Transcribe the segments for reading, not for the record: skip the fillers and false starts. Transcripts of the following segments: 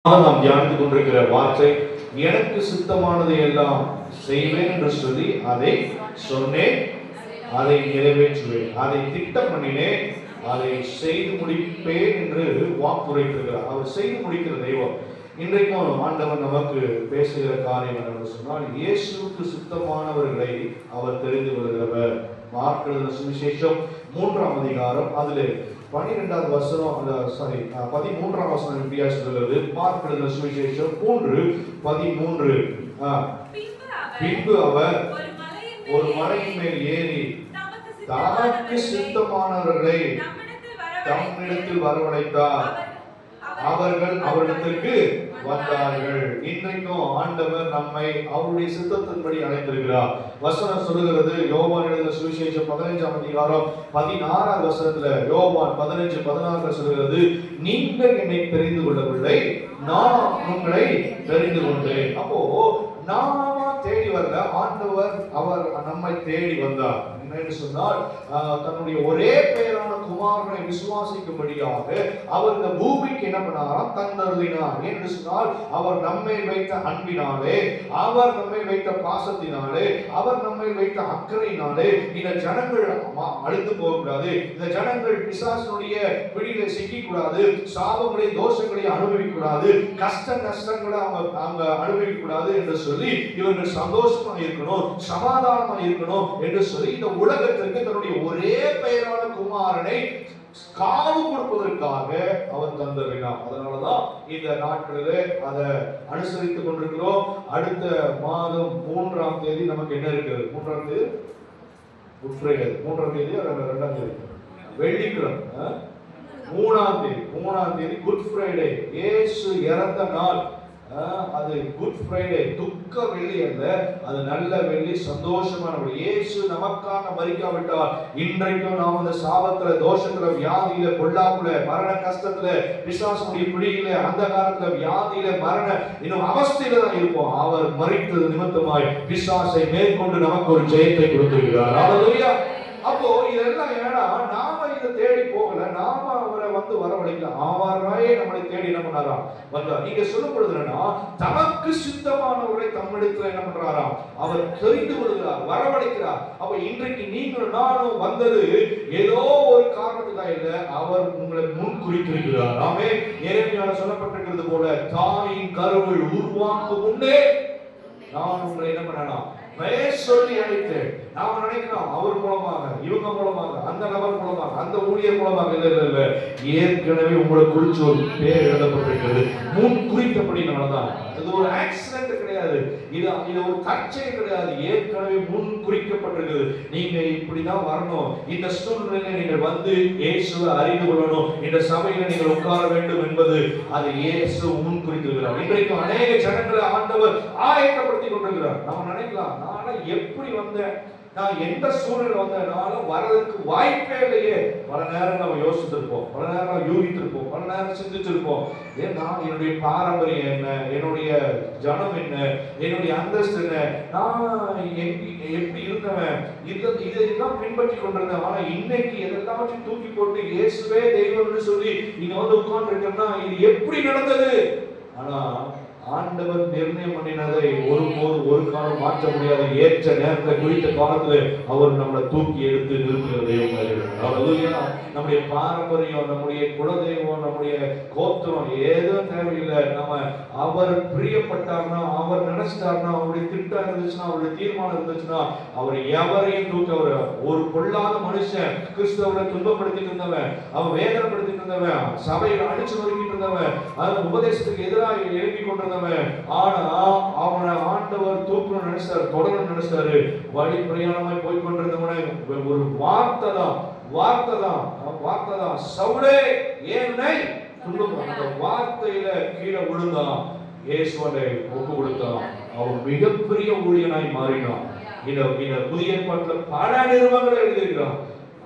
நாம் தியானித்துக் கொண்டிருக்கிற வார்த்தை, எனக்கு சித்தமானதை எல்லாம் செய்வேன் என்று சொல்லி அதை சொன்னேன், அதை நிறைவேற்றுவேன், அதை திட்டம் பண்ணினேன், அதை செய்து முடிப்பேன் என்று வாக்குரைத்திருக்கிறார். அவர் செய்து முடிக்கிற தெய்வம். இன்றைக்கும் ஆண்டவர் நமக்கு பேசுகிற காரியம் என்று சொன்னால், இயேசுவுக்கு சித்தமானவர்களை அவர் தெரிந்து கொள்கிறவர். மார்க் எழுதின சுவிசேஷம் 3ஆம் அதிகாரம் அதிலே 12வது வசனம், 13ஆம் வசனம் இப்படியா சொல்கிறது. மார்க் எழுதின சுவிசேஷம் 3:13. பின்பு அவர் ஒரு மலையின் மேல் ஏறி தமக்கு சித்தமானவர்களை தம்மிடத்தில் வரவழைத்தார். அவர்கள் அவரிடத்திற்கு வந்தார்கள். இன்றைக்கும் ஆண்டவர் நம்மை அவருடைய சித்தத்தின்படி அழைத்திருக்கிறார். வசனம் சொல்லுகிறது, யோவான் எழுதின சுவிசேஷம் 15ஆம் அதிகாரம் 16வது வசனத்துல, யோவான் 15:16 சொல்லுகிறது, நீங்கள் என்னை தெரிந்து கொள்ளவில்லை, நான் உங்களை தெரிந்து கொண்டேன். அப்போ நாம தேடி வரல, ஆண்டவர் அவர் நம்மை தேடி வந்தார். என்று சொன்னால், தன்னுடைய ஒரே பேரான குமாரனை விசுவாசிக்கும்படியாக அவர் இந்த பூமிக்கு என்ன பண்ணாராம்? தந்தருளினார். என்று சொன்னால், அவர் நம்மை வைத்த அன்பினாலே, அவர் நம்மை வைத்த பாசத்தினாலே, அவர் நம்மை வைத்த அக்கறையினாலே இந்த ஜனங்கள் அழுத்து போகக்கூடாது, இந்த ஜனங்கள் பிசாசனுடைய பிடியில சிக்கக்கூடாது, சாபங்களை தோஷங்களை அனுபவிக்க கூடாது, கஷ்டங்களை அவங்க அனுபவிக்க கூடாது என்று சொல்லி இவர்கள் சந்தோஷமா இருக்கணும், சமாதானமா இருக்கணும் என்று சொல்லி இந்த உலகத்திற்கு தன்னுடைய ஒரே பெயரான குமாரனை காவு கொடுப்பதற்காக அவர் தந்தறினார். அதனாலதான் இந்த நாட்களிலே அதை அனுசரித்துக் கொண்டிருக்கிறோம். அடுத்த மாதம் 3ஆம் தேதி நமக்கு என்ன இருக்கிறது? 3ஆம் தேதி குட் ஃப்ரைடே, 3ஆம் தேதி 2ஆம் தேதி வெள்ளிக்கிழமை, 3ஆம் தேதி குட் ஃப்ரைடே, இயேசு இறந்த நாள். அது குட் ஃப்ரைடே, துக்க வெள்ளி அல்ல, அது நல்ல வெள்ளி, சந்தோஷமான வெள்ளி. இயேசு நமக்காக மரிக்காவிட்டால் இன்றைக்கும் நாம் அந்த சாபத்துல, தோஷத்துல, வியாதியில, பொல்லாப்புல, மரண கஷ்டத்துல, பிசாசுடைய பிடியில, அந்த காலத்துல வியாதியில, மரண இன்னும் அவஸ்தையில தான் இருப்போம். அவர் மரித்தது நிமித்தமாய் பிசாசை மேற்கொண்டு நமக்கு ஒரு ஜெயத்தை கொடுத்திருக்கிறார். ஹல்லேலூயா. அப்போ இதெல்லாம் ஏன்னா நாம இதை தேடி போகல, நாம அவரை வரவழைக்கல, ஆவாராயே நம்மளை தேடி என்ன பண்ணாராம்? வந்தார். நீங்க சொல்லப்படுதுன்னா, தமக்கு சித்தமானவரை தம்மிடத்துல என்ன பண்றாராம்? அவர் தெரிந்து கொள்கிறார், வரவழைக்கிறார். அப்ப இன்றைக்கு நீங்கள் நானும் வந்தது ஏதோ ஒரு காரணத்துக்காக இல்ல, அவர் உங்களை முன் குறித்திருக்கிறார். ஆமே. எரேமியால சொல்லப்பட்டிருக்கிறது போல, தாயின் கருவில் உருவாக்கும் முன்னே நான் உங்களை என்ன பண்ணலாம்? பெயர் சொல்லி அழைத்தேன். நாம நினைக்கிறோம் அவர் மூலமாக, இவங்க மூலமாக, அந்த நபர் மூலமாக, அந்த ஊழியர் மூலமாக. இல்ல, ஏற்கனவே உங்களை குறிச்சு ஒரு பேர் எழுதப்பட்டிருக்கிறது, முன் குறித்தபடினாலதான். இது ஒரு ஆக்சிடென்ட் கிடையாது, இது ஒரு தற்செயல் கிடையாது, ஏற்கனவே முன் குறிக்கப்பட்டிருக்கிறது. நீங்க இப்படிதான் வரணும், இந்த சூழ்நிலையில நீங்கள் வந்து இயேசுவை அறிந்து கொள்ளணும், இந்த சபையில நீங்கள் உட்கார வேண்டும் என்பது அது இயேசு முன் குறித்திருக்கிறார். இன்றைக்கு அநேக ஜனங்களை ஆண்டவர் ஆயத்தப்படுத்தி கொண்டிருக்கிறார். நம்ம நினைக்கலாம், நானா எப்படி வந்தேன், நான் எந்த சூழ்நிலை வந்தனால வரதுக்கு வாய்ப்பே இல்லையே. பல நேரம் நம்ம யோசித்திருப்போம், பல நேரம் யூகித்திருப்போம், பல நேரம் சிந்திச்சிருப்போம். ஏன்னா என்னுடைய பாரம்பரியம் என்ன, என்னுடைய ஜனம் என்ன, என்னுடைய அந்தஸ்து என்ன, நான் எப்படி இருந்தவன், இதெல்லாம் பின்பற்றி கொண்டிருந்தேன். ஆனா இன்னைக்கு எதெல்லாம் தூக்கி போட்டு இயேசுவே தெய்வம்னு சொல்லி நீங்க உட்கார்ந்து இருக்கா, இது எப்படி நடந்தது? ஆனா ஆண்டவர் நிர்ணயம் பண்ணினதை ஒரு காலம் மாற்ற முடியாது. ஏற்ற நேரத்தை குறித்த காலத்துல அவர் நம்மளை தூக்கி எடுத்து நிறுத்துகிற தெய்வம். நம்முடைய பாரம்பரியம், நம்முடைய குலதெய்வம், நம்முடைய கோத்திரம் ஏதும் தேவையில்லை. நம்ம அவர் பிரியப்பட்டார்னா, அவர் நினைச்சிட்டார்னா, அவருடைய திட்டம் இருந்துச்சுன்னா, அவருடைய தீர்மானம் இருந்துச்சுன்னா, அவர் எவரையும் தூக்க ஒரு பொல்லாத மனுஷன், கிறிஸ்தவரை துன்பப்படுத்திட்டு இருந்தவன், அவன் வேதனைப்படுத்திட்டு இருந்தவன், சபையில் அடிச்சு நொறுக்கிட்டு இருந்தவன், அதன் உபதேசத்துக்கு எதிராக எழுப்பி கொண்டிருந்தவன், ஆனா அவனை ஆண்டவர் தூக்கணும் நினைச்சாரு, தொடரணும் நினைச்சாரு. வழி பிரயாணமாய் போய் கொண்டிருந்தவனை ஒரு வார்த்தை தான், சவுலே ஏனை துன்பம், அந்த வார்த்தையில கீழே விழுந்தான், இயேசுவை ஒப்பு கொடுத்தான். அவன் மிகப்பெரிய ஊழியனாய் மாறினான். இந்த புதிய ஏற்பாட்டுல பல நிறுவனங்களை எழுதியிருக்கிறான்.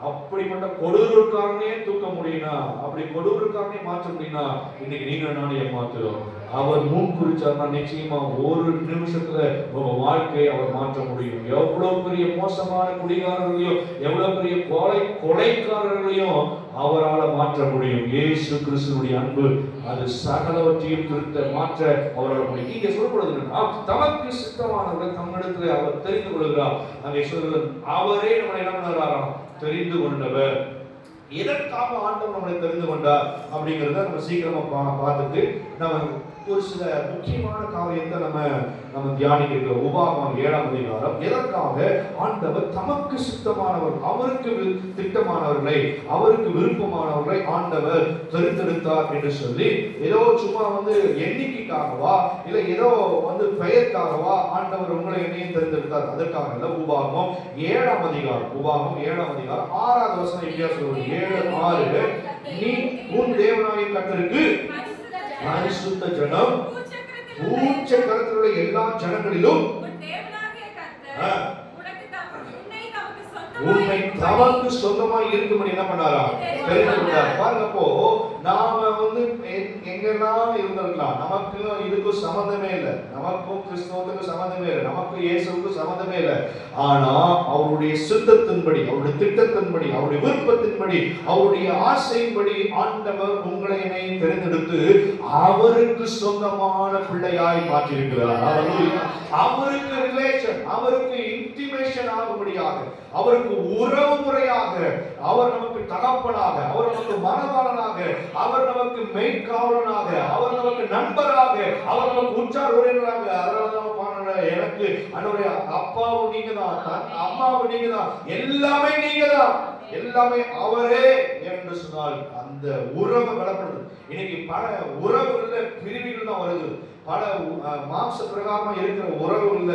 அப்படிப்பட்ட கொடூரக்காரனே தூக்க முடியும்னா, அப்படி கொடூரக்காரனே மாற்ற முடியும்னா, இன்னைக்கு நீங்க நானே ஏமாத்துறோம். அவர் முன் குறிச்சார்னா நிச்சயமா ஒரு நிமிஷத்துல உங்க வாழ்க்கையை அவர் மாற்ற முடியும். எவ்வளவு பெரிய மோசமான குடிகாரர்களையும், எவ்வளவு பெரிய கொலைக்காரர்களையும் அவரால் மாற்ற முடியும். இயேசு கிறிஸ்துவினுடைய அன்பு அது சகலவற்றையும் திருத்த மாற்ற அவரால் முடியும். நீங்க சொல்லப்படுது தமக்கு சித்தமானவர்கள் தம்மிடத்துல அவர் தெரிந்து கொள்கிறார். அங்கே சொல்றது அவரே நம்மளை என்ன பண்ணுறாராம், தெரிந்து கொண்டவர். எதற்காக ஆண்டவர் நம்மளை தெரிந்து கொண்டார் அப்படிங்கிறத நம்ம சீக்கிரமா பார்த்துட்டு நம்ம ஒரு சில முக்கியமான காரியத்தை நம்ம தியானிக்க. உபாகமம் 7ஆம் அதிகாரம். எதற்காக ஆண்டவர் தமக்கு சித்தமானவர், அவருக்கு திட்டமானவர்களை, அவருக்கு விருப்பமானவர்களை ஆண்டவர் தெரிந்தெடுத்தார் என்று சொல்லி ஏதோ சும்மா எண்ணிக்கைக்காகவா இல்ல ஏதோ பெயர்க்காகவா ஆண்டவர் உங்களை என்னையும் தெரிந்தெடுத்தார், அதற்காக இல்ல. உபாகமம் 7ஆம் அதிகாரம், உபாகமம் 7ஆம் அதிகாரம் 6வது வசனம் இப்படியா சொல்லுவது, 7:6, நீ உன் தேவனாகிய கர்த்தருக்கு பரிசுத்த ஜனம், பூச்ச கரத்திலுள்ள எல்லா ஜனங்களிலும் உன்னை தமக்கு சொந்தமாய் இருக்கும்படி என்ன பண்ணாரா, தெரிந்து கொண்டார். பாருங்க, அப்போ நாம எங்கெல்லாம் இருந்திருக்கலாம், நமக்கு இதுக்கும் சம்பந்தமே இல்லை, நமக்கும் கிறிஸ்தவத்துக்கும் சம்பந்தமே இல்லை, நமக்கு இயேசுவுக்கும் சம்பந்தமே இல்லை. ஆனா அவருடைய சித்தத்தின்படி, அவருடைய திட்டத்தின்படி, அவருடைய விருப்பத்தின்படி, அவருடைய ஆசையின்படி ஆண்டவர் உங்களை என்னையும் தெரிந்தெடுத்து அவருக்கு சொந்தமான பிள்ளையாய் மாற்றியிருக்கிறார். அவருக்கு ரிலேஷன், அவருக்கு இன்டிமேஷன் ஆகும்படியாக, அவருக்கு உறவு முறையாக, அவர் நமக்கு தகப்பனாக, அவர் நமக்கு மனவாளனாக, அவர் நமக்கு மெய்காவலனாக, அவர் நமக்கு நண்பராக, அவர் நமக்கு உற்றார் உறவினராக. அதனாலதான் எனக்கு அன்றைய அப்பாவும் நீங்க தான், அம்மாவும் நீங்க தான், எல்லாமே நீங்க தான், எல்லாமே அவரே என்று சொன்னால் அந்த உறவை பலப்படுது. இன்னைக்கு பல உறவுகள்ல பிரிவுகள் தான் வருது. பல மாம்ச பிரகாரமா இருக்கிற உறவுகள்ல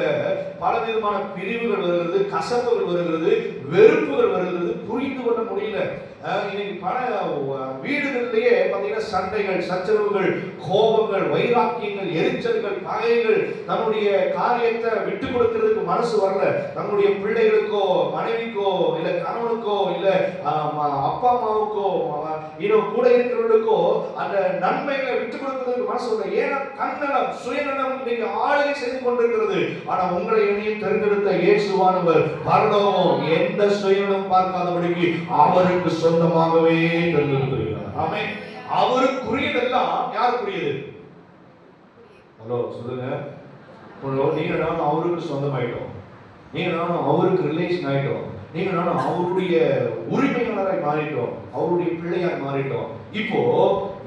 பல விதமான பிரிவுகள் வருகிறது, கசப்புகள் வருகிறது, வெறுப்புகள் வருகிறது, புரிந்து கொள்ள முடியல. இன்னைக்கு பல வீடுகளிலேயே பார்த்தீங்கன்னா சண்டைகள், சச்சரவுகள், கோபங்கள், வைராக்கியங்கள், எரிச்சல்கள், பகைகள், தன்னுடைய காரியத்தை விட்டு கொடுக்கிறதுக்கு மனசு வரல. தன்னுடைய பிள்ளைகளுக்கோ, மனைவிக்கோ, இல்ல கணவனுக்கோ, இல்ல அப்பா அம்மாவுக்கோ, இன்னும் கூட இருக்கிறவர்களுக்கோ அந்த நன்மைகளை விட்டு கொடுக்கிறதுக்கு மனசு வரல. ஏன்னா கண்ணனம், சுயநலம் இன்னைக்கு ஆளுகை செய்து கொண்டிருக்கிறது. ஆனா உங்களை என்னையும் தெரிந்தெடுத்த இயேசுவானவர் பரலோகம் எந்த சுயநலம் பார்க்காதபடிக்கு அவருக்கு சொந்தமாகவே தெரிந்திருக்கிறார். ஆமென். அவருக்குரியதெல்லாம் யாருக்குரியது? ஹலோ சொல்லுங்க. நீங்க நானும் அவருக்கு சொந்தமாயிட்டோம், நீங்க நானும் அவருக்கு ரிலேஷன் ஆயிட்டோம், நீங்க நானும் அவருடைய உரிமையாளராய் மாறிட்டோம், அவருடைய பிள்ளையாய் மாறிட்டோம். இப்போ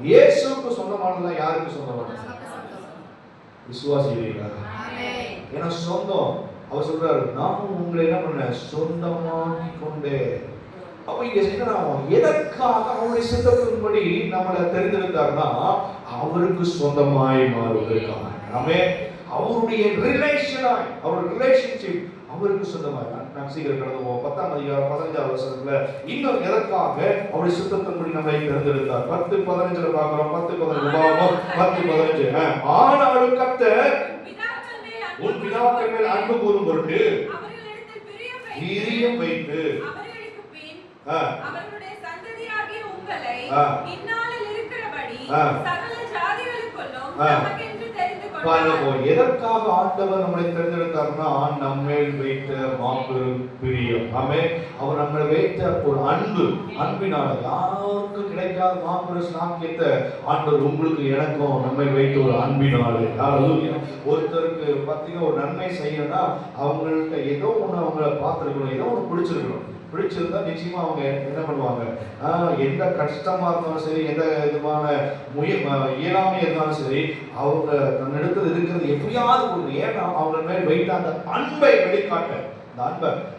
இயேசுக்கு சொந்தமானதெல்லாம் யாருக்கு சொந்தமானது? விசுவாசிக்கிறீங்களா? ஏன்னா சொந்தம். அவர் சொல்றாரு, நானும் உங்களை என்ன பண்ண சொந்தமாக்கி கொண்டேன். அப்ப இங்க எதற்காக அவருடைய சித்தத்தின்படி நம்மளை தெரிந்திருந்தார்னா அவருக்கு சொந்தமாய் மாறுவதற்காக. ஆமென். அவருடைய ரிலேஷனாய், அவருடைய ரிலேஷன்ஷிப் அவருக்கு சொந்தமாய். நான் சீக்கிரம் கடந்து போவோம். 10ஆம் அதிகாரம் 15வது வசனத்துல இன்னும் எதற்காக அவருடைய சித்தத்தின்படி நம்மை தெரிந்திருந்தார். 10:15 பார்க்கிறோம். 10:15 10:15 ஆனாலும் கர்த்தர் உன் பிதாக்கள் மேல் அன்பு கூறும் பொருட்டு பிரியம் வைத்து அவர்களுடைய சந்ததியாகிய உங்களை இந்நாளில் இருக்கிறபடி சகல ஜாதிகளுக்குள்ளும் நமக்கென்று தெரிந்து கொண்டார். எதற்காக ஆண்டவர் நம்மை தெரிந்தெடுத்தார்னா நம்மேல் வைத்த மாபெரும் பிரியம். ஆமென். அவர் நம்மை வைத்த ஒரு அன்பு, அன்பினால யாருக்கும் கிடைக்காத மாபெரும் சாக்கியத்தை ஆண்டவர் உங்களுக்கு எனக்கும் நம்மை வைத்த ஒரு அன்பினாலே. ஒருத்தருக்கு பார்த்தீங்கன்னா ஒரு நன்மை செய்யணும்னா அவங்கள்ட்ட ஏதோ ஒன்று அவங்கள பார்த்துருக்கணும், ஏதோ ஒன்று பிடிச்சிருக்கணும். பிடிச்சிருந்தா நிச்சயமா அவங்க என்ன பண்ணுவாங்க, எந்த கஷ்டமா இருந்தாலும் சரி, எந்த விதமான இயலாமையா இருந்தாலும் சரி, அவங்க தன்னிடத்தில் இருக்கிறது எப்படியாவது கொடுங்க. ஏன்னா அவங்க மேல் வைத்த அந்த அன்பை வெளிக்காட்ட,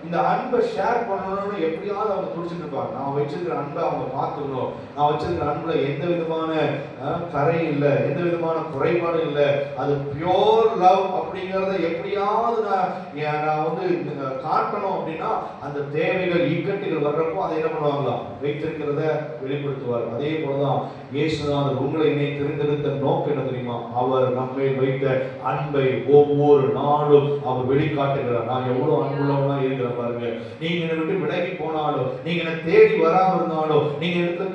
இந்த அன்பை ஷேர் பண்ணணும்னு எப்படியாவது அவங்க துடிச்சிட்டு இருப்பாங்க. நான் வச்சிருக்கிற அன்பை அவங்க பார்த்துக்கணும், நான் வச்சிருக்கிற அன்புல எந்த விதமான கரை இல்லை, எந்த விதமான குறைபாடும் இல்லை, அது பியோர் லவ் அப்படிங்கிறத எப்படியாவது நான் காட்டணும். அப்படின்னா அந்த தேவைகள், இக்கட்டுகள் வர்றப்போ அதை என்ன பண்ணுவாங்களாம், வைத்திருக்கிறத வெளிப்படுத்துவார். அதே போலதான் இயேசுநாதர் உங்களை என்னை தெரிந்தெடுத்த நோக்கம் என்ன தெரியுமா? அவர் நம்மை வைத்த அன்பை ஒவ்வொரு நாளும் அவர் வெளிக்காட்டுகிறார். நான் எவ்வளவு அன்பு உள்ளவனா இருக்கிற பாருங்க. நீங்க என்னை விட்டு விலகி போனாலும், நீங்க என்னை தேடி வராம இருந்தாலும், நீங்க இடத்துல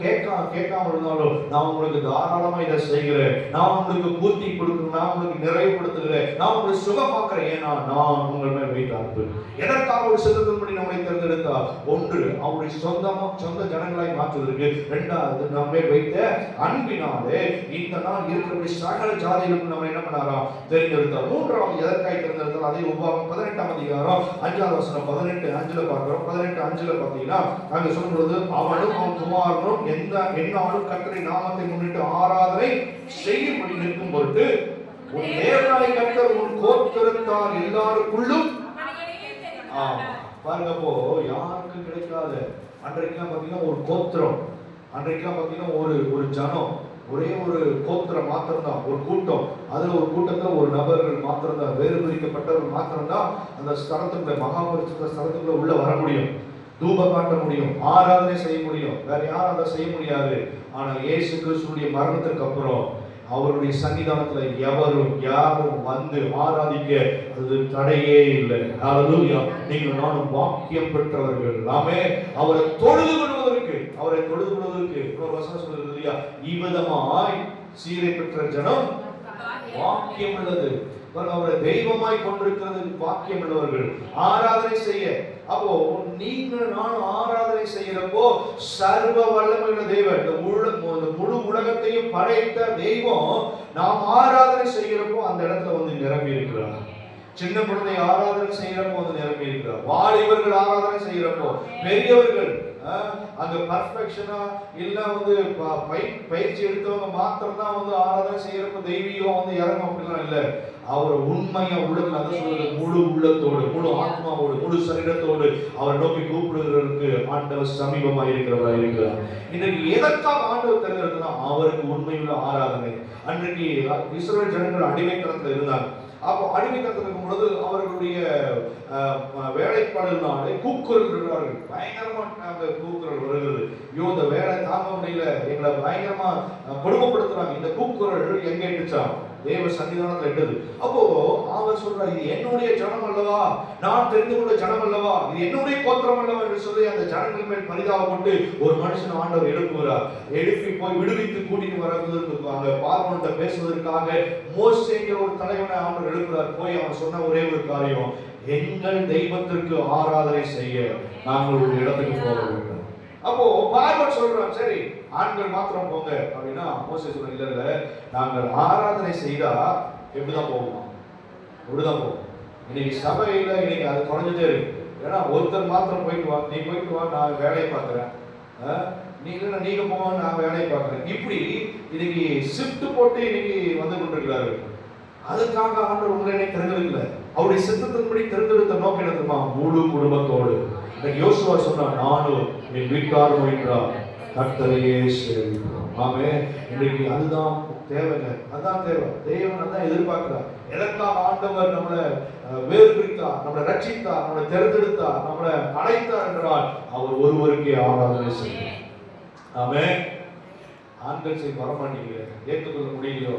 கேட்காம இருந்தாலும், நான் உங்களுக்கு தாராளமா இதை செய்கிறேன், நான் உங்களுக்கு பூர்த்தி கொடுக்கிறேன், நான் உங்களுக்கு நிறைவுபடுத்துகிறேன், நான் உங்களை சுகமாக்குறேன். ஏன்னா நான் உங்கள் மேல் வைத்த அன்பு. எதற்காக ஒரு சித்தத்தின்படி நம்மை தேர்ந்தெடுத்தார்? ஒன்று, அவருடைய சொந்த ஜனங்களாய் மாற்றுவதற்கு. இரண்டாவது, நம்மை வைத்த அன்பினாலே இந்த நாள் இருக்கிற சகல ஜாதிகளுக்கும் நம்ம என்ன பண்ணாராம்? தேர்ந்தெடுத்தார். மூன்றாவது, எதற்காக தேர்ந்தெடுத்தார்? அதே உபாகம் 18ஆம் அதிகாரம் 5ஆம் வசனம் 18:5 பார்க்கிறோம். 18:5 பார்த்தீங்கன்னா அங்க சொல்லும் பொழுது, அவனும் அவன் குமாரனும் என்னாலும் கர்த்தரின் நாமத்தை முன்னிட்டு ஆராதனை செய்யும்படி நிற்கும் பொருட்டு உன் தேவனாய் கர்த்தர் உன் கோத்திரத்தார் எல்லாருக்குள்ளும் பாருங்க. அப்போ யாருக்கும் கிடைக்காத, அன்றைக்கெல்லாம் பார்த்தீங்கன்னா ஒரு கோத்திரம், அன்றைக்கெல்லாம் பார்த்தீங்கன்னா ஒரு ஜனம், ஒரே ஒரு கோத்திரம் மாத்திரம்தான், ஒரு கூட்டம். அதுல ஒரு கூட்டத்துல ஒரு நபர்கள் மாத்திரம்தான், வேறு பிரிக்கப்பட்டவர்கள் மாத்திரம்தான் அந்த ஸ்தலத்துக்குள்ள, மகாபரிசுத்த ஸ்தலத்துக்குள்ள உள்ள வர முடியும், தூபம் காட்ட முடியும், ஆராதனை செய்ய முடியும். வேற யாரும் அதை செய்ய முடியாது. ஆனா இயேசு கிறிஸ்துவின் மரணத்துக்கு அப்புறம் அவருடைய சன்னிதானத்துல யாரும் வந்து ஆராதிக்க அது தடையே இல்லை. ஹல்லேலூயா. நீங்கள் நானும் வாக்கியம் பெற்றவர்கள். நாமே அவரை தொழுது கொள்வதற்கு ஒரு வசனம் சொல்றது இல்லையா? இவ்விதமாய் சீரை பெற்ற ஜனம் வாக்கியம் உள்ளது. அவரை தெய்வமாய் கொண்டிருக்கிறது வாக்கியம் உள்ளவர்கள் ஆராதனை செய்ய. அப்போ நீங்க நானும் ஆராதனை செய்யறப்போ சர்வ வல்லமையுள்ள தேவன், இந்த முழு உலகத்தையும் படைத்த தெய்வம் நாம் ஆராதனை செய்யறப்போ அந்த இடத்துல வந்து நிரம்பி இருக்கிறார். சின்ன குழந்தை ஆராதனை செய்யறப்போ வந்து நிரம்பி இருக்கிறார். வாலிபர்கள் ஆராதனை செய்யறப்போ, பெரியவர்கள் அங்க பர்ஃபெக்ஷனா இல்ல வந்து பயிற்சி எடுத்தவங்க மாத்திரம் தான் வந்து ஆராதனை செய்யறப்ப தெய்வீகம் வந்து இறங்கும் அப்படிலாம் இல்ல. அவர் உண்மையா உள்ளத்துல அதை சொல்றது, முழு உள்ளத்தோடு, முழு ஆத்மாவோடு, முழு சரீரத்தோடு அவரை நோக்கி கூப்பிடுகிறவருக்கு ஆண்டவர் சமீபமாக இருக்கிறவராக இருக்கிறார். இன்றைக்கு எதற்காக ஆண்டவர் தெரிஞ்சிருக்குன்னா அவருக்கு உண்மையுள்ள ஆராதனை. அன்றைக்கு இஸ்ரவேல் ஜனங்கள் அடிமைத்தனத்துல இருந்தாங்க. அப்போ அடிமைத்தனத்தில் இருக்கும் பொழுது அவர்களுடைய வேலைப்பாடுனாலே கூக்குரல் இருக்கிறார்கள். பயங்கரமா கூக்குரல் வருகிறது. ஐயோ, இந்த வேலை தாங்க முடியல, எங்களை பயங்கரமா கொடுமைப்படுத்துறாங்க. இந்த கூக்குரல் எங்க இட்டுச்சா? தேவ சன்னிதானத்தில் இட்டது. அப்போ அவர் சொல்றார், இது என்னுடைய ஜனம் அல்லவா, நான் தெரிந்து கொண்ட ஜனம் அல்லவா, இது என்னுடைய கோத்திரம் அல்லவா என்று சொல்லி அந்த ஜனங்கள் மேல் பரிதாபப்பட்டு ஒரு மனுஷன் ஆண்டவர் எழுப்புகிறார். எழுப்பி போய் விடுவித்து கூட்டிட்டு வருவதற்கு, அங்க பார்வோன்கிட்ட பேசுவதற்காக மோசேங்கிற ஒரு தலைவனை ஆண்டவர் எழுப்புகிறார். போய் அவன் சொன்ன ஒரே ஒரு காரியம், எங்கள் தெய்வத்திற்கு ஆராதனை செய்ய நாங்கள் ஒரு இடத்துக்கு போக வேண்டும். அப்போ பார்வோன் சொல்றான், சரி ஆண்கள் மாத்திரம் போங்க அப்படின்னா மோசே சொல்ற, இல்ல நாங்கள் ஆராதனை செய்தா எப்படிதான் போகுமா? எப்படிதான் போகும்? இன்னைக்கு சபையில இன்னைக்கு அது குறைஞ்சிட்டே இருக்கு. ஏன்னா ஒருத்தர் மாத்திரம் போயிட்டு வா, நீ போயிட்டு வா, நான் வேலையை பார்க்கிறேன், நீங்க போவா, நான் வேலையை பார்க்கிறேன். இப்படி இன்னைக்கு ஷிஃப்ட் போட்டு இன்னைக்கு வந்து கொண்டிருக்கிறாரு. அதுக்காக ஆண்டவர் உங்களை தெரிந்தெடுக்கல. அவருடைய சித்தத்தின்படி தெரிந்தெடுத்த நோக்கம் என்ன தெரியுமா? முழு குடும்பத்தோடு. யோசுவா சொன்னா, நானும் என் வீட்டாரும் என்றார் கர்த்தரையே சேவிப்போம். ஆமென். இன்னைக்கு அதுதான் தேவைங்க, அதான் தேவை. தேவன் அதான் எதிர்பார்க்கிறார். எதற்காக ஆண்டவர் நம்மளை வேறு பிரித்தார், நம்மளை ரட்சித்தார், நம்மளை தேர்ந்தெடுத்தார், நம்மளை அழைத்தார் என்றால் அவர் ஒருவருக்கே ஆராதனை செய்யும். ஆமென். ஆண்கள் செய்ய வரமாட்டீங்க, ஏற்றுக்கொள்ள முடியலையோ?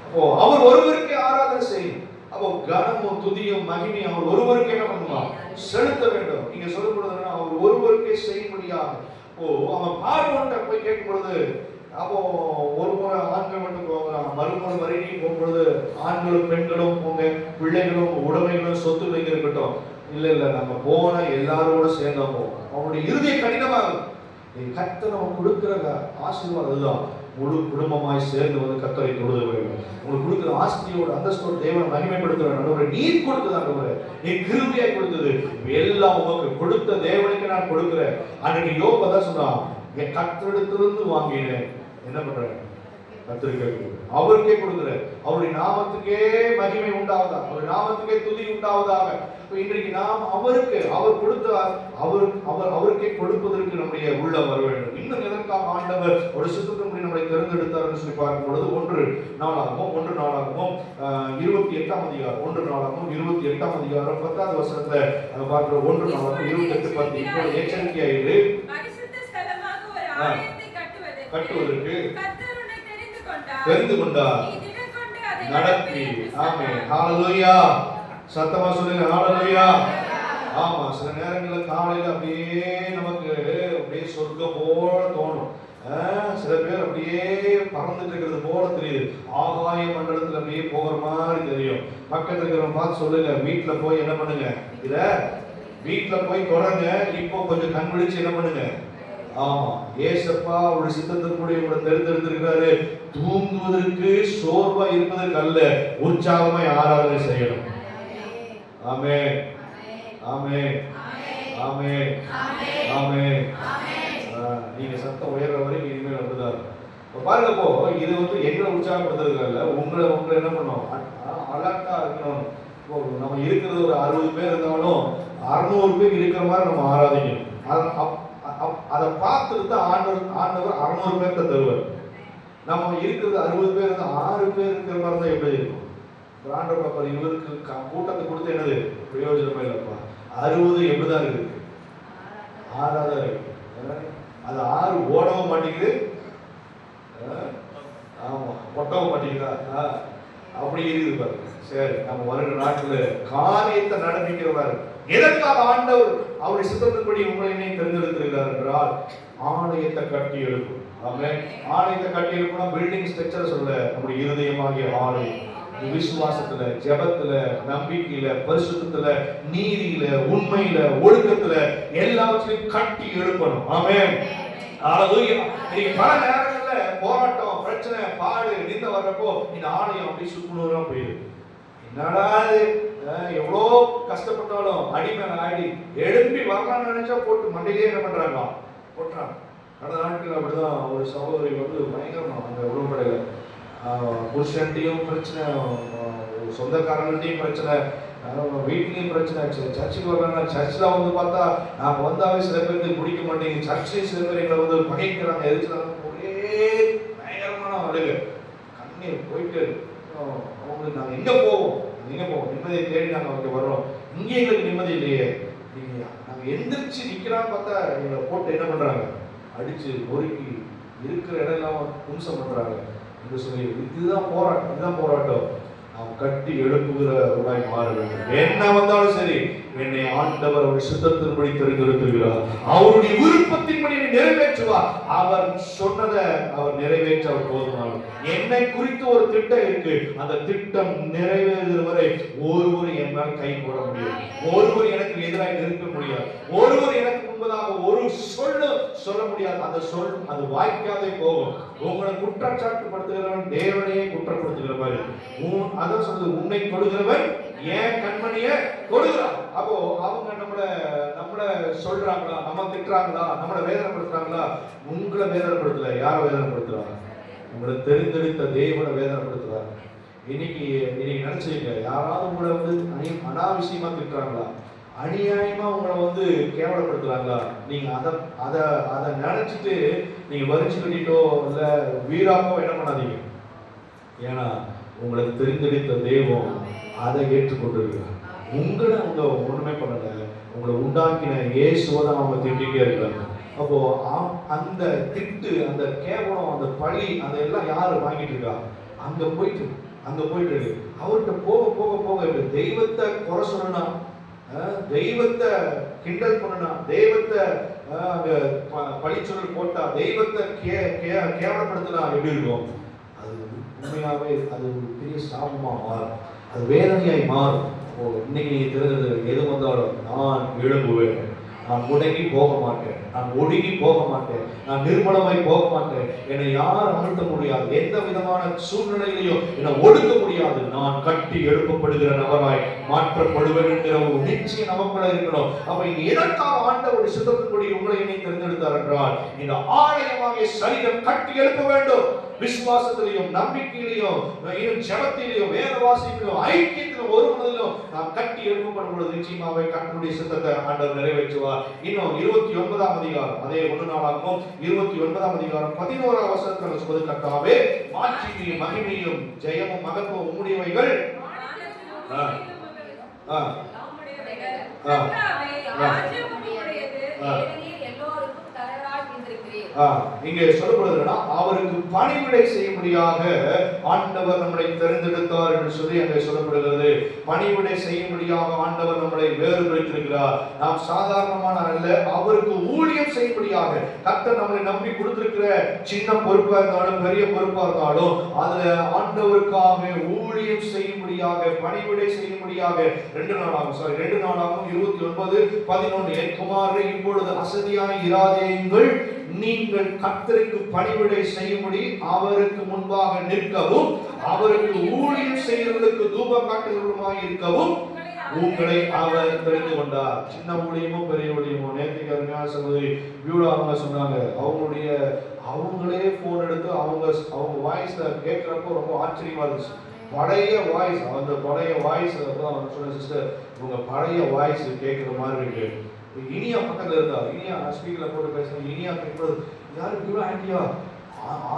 அப்போ அவர் ஒருவருக்கே ஆராதனை செய்யும். அப்போ கனமும் துதியும் மகிமையும் அவர் ஒருவருக்கே என்ன பண்ணுவார்? செலுத்த வேண்டும். நீங்க சொல்லும் பொழுது அவர் ஒருவருக்கே செய்ய முடியாது. அவன் பார்வோன்ட்ட போய் கேட்கும் பொழுது, அப்போ ஒரு முறை ஆண்கள் மட்டும் போகிறாங்க, மறுமுறை வரைக்கும் போகும்பொழுது ஆண்களும் பெண்களும் போங்க, பிள்ளைகளும் உடைமைகளும் சொத்து வைக்க இருக்கட்டும். இல்ல நம்ம போன எல்லாரோட சேர்ந்தா போவோம். அவனுடைய இறுதியை கடினமாகும். கர்த்தர் நம்ம கொடுக்கிற ஆசீர்வாதம் தான். முழு குடும்பமாய் சேர்ந்து வந்து கர்த்தரை தொழுது வேண்டும். உங்களுக்கு கொடுக்கிற ஆஸ்தியோட அந்தஸ்தோடு தேவனை மகிமைப்படுத்துற நடுவரை நீர் கொடுத்தது, ஆண்டவரே நீர் கிருபையாய் கொடுத்தது, எல்லாம் உங்களுக்கு கொடுத்த தேவனுக்கு நான் கொடுக்கிறேன். அன்னைக்கு யோபு தான் சொன்னான், என் கர்த்தரிடத்திலிருந்து வாங்கினேன், என்ன பண்றேன்? கர்த்தருக்கே அவருக்கே கொடுக்கிறேன். அவருடைய நாமத்துக்கே மகிமை உண்டாவதாக, அவருடைய நாமத்துக்கே துதி உண்டாவதாக. இன்றைக்கு நாம் அவருக்கு, அவர் கொடுத்தார், அவருக்கே கொடுப்பதற்கு நம்முடைய உள்ளம் வர வேண்டும். இன்னும் எதற்காக ஆண்டவர் ஒரு சுத்தத்தின்படி நம்மை தேர்ந்தெடுத்தார் சொல்லி பார்க்கும் பொழுது 1 நாளாகமம் 28ஆம் அதிகாரம் 10வது வசனத்துல பார்க்கிற 1 நாளாகமம் 28:10. இப்போ எச்சரிக்கையாயிரு, கட்டுவதற்கு தெரிந்து கொண்டார், நடத்தி. ஆமென். ஹalleluya. சத்தமா சொல்லுங்க, ஹalleluya. ஆமா, சில நேரங்கள்ல காலையில அப்படியே நமக்கு அப்படியே சொர்க்கம் போல தோணும். சில பேர் அப்படியே பறந்துட்டு இருக்கிறது போல தெரியுது. ஆகாய மண்டலத்துல அப்படியே போகிற மாதிரி தெரியும். பக்கத்துல இருக்கிறவங்க பார்த்து சொல்லுங்க, வீட்டுல போய் என்ன பண்ணுங்க, இத வீட்டுல போய் தொடங்க. இப்போ கொஞ்சம் கண் விழிச்சு என்ன பண்ணுங்க. ஆமா, ஏசப்பா ஒரு சித்தத்தின்படி உங்களை தேர்ந்தெடுத்திருக்கிறாரு. தூங்குவதற்கு சோர்வா இருப்பதற்கு அல்ல, உற்சாகமாய் ஆராதனை செய்யணும். ஆமென், ஆமென், ஆமென், ஆமென். நீங்க சத்தம் உயர்ற வரைக்கும் இனிமேல் வந்துதான் பாருங்க. இப்போ இது வந்து எங்களை உற்சாகப்படுத்துறதுல உங்களை என்ன பண்ணோம், அலர்ட்டா இருக்கணும். இப்போ நம்ம இருக்கிறது ஒரு 60 பேர் இருந்தாலும் 600 பேர் இருக்கிற மாதிரி நம்ம ஆராதிக்கணும். அதை பார்த்துட்டு தான் ஆண்டவர் 600 பேர்த்த தருவார். நம்ம இருக்கிறது 60 பேர் இருந்தா 6 பேர் இருக்கிற மாதிரி தான் எப்படி இருக்கும். ஆண்டவர் பாப்பா இவருக்கு கூட்டத்தை கொடுத்து என்னது பிரயோஜனமே இல்லப்பா. 60 எப்படிதான் இருக்கு, 6 இருக்கு. அது 6 ஓடவும் மாட்டேங்குது, ஆமா ஒட்டவும் மாட்டேங்குதா, அப்படி இருக்குது பாருங்க. சரி, நம்ம வருகிற நாட்டுல காரியத்தை நடப்பிக்கிறவர். எதற்காக ஆண்டவர் அவருடைய சித்தத்தின்படி உங்களை தேர்ந்தெடுத்திருக்கிறார் என்றால் ஆலயத்தை கட்டி எழுப்பும். ஆமென். ஆலயத்தை கட்டி எழுப்புனா பில்டிங் ஸ்ட்ரக்சர் சொல்ல, நம்முடைய இருதயமாகிய ஆலயம் விசுவாசத்துல, ஜெபத்துல, நம்பிக்கையில, பரிசுத்தத்துல, நீதியில, உண்மையில, ஒழுக்கத்துல எல்லாவற்றையும் கட்டி எழுப்பணும். ஆமென். ஹalleluya. நீங்க பல நேரங்கள்ல போராட்டம், பிரச்சனை, பாடு, நிந்த வர்றப்போ இந்த ஆலயம் அப்படி சுக்குநூறா போயிடுது. என்னடா இது, எவ்வளோ கஷ்டப்பட்டாலும் அடிமேல ஆடி எழுப்பி வரலாம்னு நினைச்சா போட்டு மண்டையிலே என்ன பண்றாங்க, போட்டுறாங்க. கடந்த நாட்கள் அப்படிதான் ஒரு சகோதரி வந்து பயங்கரமா அங்க உடம்படையில புருஷன்ட்டையும் பிரச்சனை, சொந்தக்காரங்கள்ட்டையும் பிரச்சனை, வீட்லயும் பிரச்சனை. சர்ச்சுக்கு வர்றாங்க, சர்ச்சில் வந்து பார்த்தா நாங்க வந்தாவே சில பேருக்கு பிடிக்க மாட்டேங்குது. சர்ச்சிலையும் சில பேர் எங்களை வந்து பகைக்கிறாங்க, எதிர்க்கிறாங்க. ஒரே பயங்கரமான அழுகு, கண்ணீர் போயிட்டு அவங்களுக்கு நாங்கள் எங்கே போவோம் நிம்மதியை தேடி நாங்கள் அங்கே வர்றோம். இங்கே எங்களுக்கு நிம்மதி இல்லையே, நாங்கள் எந்திரிச்சு நிற்கிறான்னு பார்த்தா எங்களை போட்டு என்ன பண்ணுறாங்க, அடிச்சு நொறுக்கி இருக்கிற இடம் எல்லாம் தும்சம் பண்ணுறாங்க என்று சொல்லி, இதுதான் போராட்டம். நாம் கட்டி எழுப்புகிறவராய் மாற வேண்டும். என்ன வந்தாலும் சரி, என்னை ஆண்டவர் அவர் சித்தத்தின்படி தெரிந்திருக்கிறார். அவருடைய விருப்பத்தின்படி நிறைவேற்றுவார். அவர் சொன்னதை அவர் நிறைவேற்ற அவர் போதுமானவர். என்னை குறித்து ஒரு திட்டம் இருக்கு. அந்த திட்டம் நிறைவேறுகிற வரை ஒருவர் என்னால் கை போட முடியாது, ஒருவர் எனக்கு எதிராக நிற்க முடியாது, ஒருவர் எனக்கு முன்பதாக ஒரு சொல்ல முடியாது. அந்த சொல் அது வாய்க்காதே போகும். உங்களை குற்றச்சாட்டு படுத்துகிறவன் தேவனையே குற்றப்படுத்துகிற மாதிரி. அதான் சொல்றது, உன்னை கொடுக்கிறவன் ஏன் கண்மணிய கொடுக்கிறான். அப்போ அவங்க நம்மள சொல்றாங்களா, நம்ம திட்டுறாங்களா, நம்மள வேதனைப்படுத்துறாங்களா? உங்களை வேதனைப்படுத்தல, யாரை வேதனைப்படுத்துறாங்க? உங்களை தெரிந்தெடுத்த தேவனை வேதனைப்படுத்துறாங்க. இன்னைக்கு நினைச்சுங்க, யாராவது உங்களை வந்து அனாவசியமா திட்டுறாங்களா, அநியாயமா உங்களை வந்து கேவலப்படுத்துறாங்களா? நீங்க அதை நினைச்சிட்டு நீங்க வரிச்சு கட்டிட்டோ இல்ல வீராப்போ என்ன பண்ணாதீங்க. ஏன்னா உங்களை தெரிந்தெடுத்த தெய்வம் அதை ஏற்றுக்கொண்டிருக்கிறார். உங்களை அவங்க ஒண்ணுமே பண்ணல, உங்களை உண்டாக்கின இயேசுவதான் அவங்க திட்டிகிட்டே இருக்காங்க. அப்போ அந்த திட்டு, அந்த கேவலம், அந்த பழி, அதெல்லாம் யாரு வாங்கிட்டு இருக்கா? அங்க போயிட்டு அவர்கிட்ட போக போக போக தெய்வத்தை குறை சொல்லணும், தெய்வத்தை கிண்டல் பண்ணணும், தெய்வத்தை பழிச்சொல் போட்டா, தெய்வத்தை கேவலப்படுத்தலாம். எப்படி இருக்கும்? அது உண்மையாவே அது ஒரு பெரிய சாபமா மாறும், அது வேதனையாய் மாறும். இன்னைக்கு தெரிஞ்சது, எது வந்தாலும் நான் எழும்புவேன், நான் முடங்கி போக மாட்டேன், நான் ஒடுங்கி போக மாட்டேன், நான் நிர்மலமாய் போக மாட்டேன். என்னை யார் அமர்த்த முடியாது, எந்த விதமான சூழ்நிலையிலையும் என்னை ஒடுக்க முடியாது. நான் கட்டி எழுப்பப்படுகிற நபராய் மாற்றப்படுவேன் என்கிற ஒரு நிச்சயம் நமக்குள்ள இருக்கணும். அப்ப இங்க எதற்காக ஆண்டவருடைய சித்தத்தின்படி உங்களை என்னை தெரிந்தெடுத்தார் என்றால், இந்த ஆலயமாகிய சரீரம் கட்டி எழுப்ப வேண்டும். விசுவாசத்திலையும், நம்பிக்கையிலையும், ஜெபத்திலையும், வேத வாசிப்பிலும், ஐக்கியத்திலும், ஒரு மனதிலும் நாம் கட்டி எழுப்பப்படும் பொழுது நிச்சயமாவே கர்த்தருடைய சித்தத்தை ஆண்டவர் நிறைவேற்றுவார். இன்னும் 29ஆம் அதிகாரம், அதே 1 நாளாகவும் 29ஆம் அதிகாரம் 11ஆம் வசனத்தில் சொல்வது, கர்த்தாவே மாட்சிமையும் மகிமையும் ஜெயமும் மகத்துவம் உம்முடையவைகள். இங்கே சொல்லப்படுதுன்னா அவருக்கு பணிவிடை செய்யும்படியாக ஆண்டவர் நம்மளை தெரிந்தெடுத்தார் என்று சொல்லி அங்கே சொல்லப்படுகிறது. பணிவிடை செய்யும்படியாக ஆண்டவர் நம்மளை வேறுபடுத்தியிருக்கிறார். நாம் சாதாரணமான அல்ல, அவருக்கு ஊழியம் செய்யும்படியாக கர்த்தர் நம்மளை நம்பி கொடுத்திருக்கிற சின்ன பொறுப்பா இருந்தாலும் பெரிய பொறுப்பா இருந்தாலும் அதுல ஆண்டவருக்காக ஊழியம் செய்யும்படியாக பணிவிடை செய்யும்படியாக 2 நாளாகும் 29:11 என் குமாரரே இப்பொழுது அசதியாய் இராதேயுங்கள், நீங்கள் கர்த்தருக்கு பணிவிடை செய்யும்படி அவருக்கு முன்பாக நிற்கவும் அவருக்கு ஊழியம் செய்வதற்கு தூப காட்டுகளுமாய் இருக்கவும் உங்களை அவர் தெரிந்து கொண்டார். சின்ன ஊழியமும் பெரிய ஊழியமும் நேற்றுக்கு அருமையான சகோதரி வியூலா அவங்க சொன்னாங்க, அவங்களே போன் எடுத்து அவங்க வாய்ஸ்ல கேட்கிறப்போ ரொம்ப ஆச்சரியமா இருந்துச்சு. பழைய வாய்ஸ், அந்த பழைய வாய்ஸ் தான் சொன்ன சிஸ்டர், உங்க பழைய வாய்ஸ் கேட்கிற மாதிரி இருக்கு. இனியா பக்கத்துல இருந்தா, இனியா ஸ்பீக்கர்ல போட்டு பேசுறாங்க. இனியா கேட்கறது யாரு வியூலா ஆண்டியா,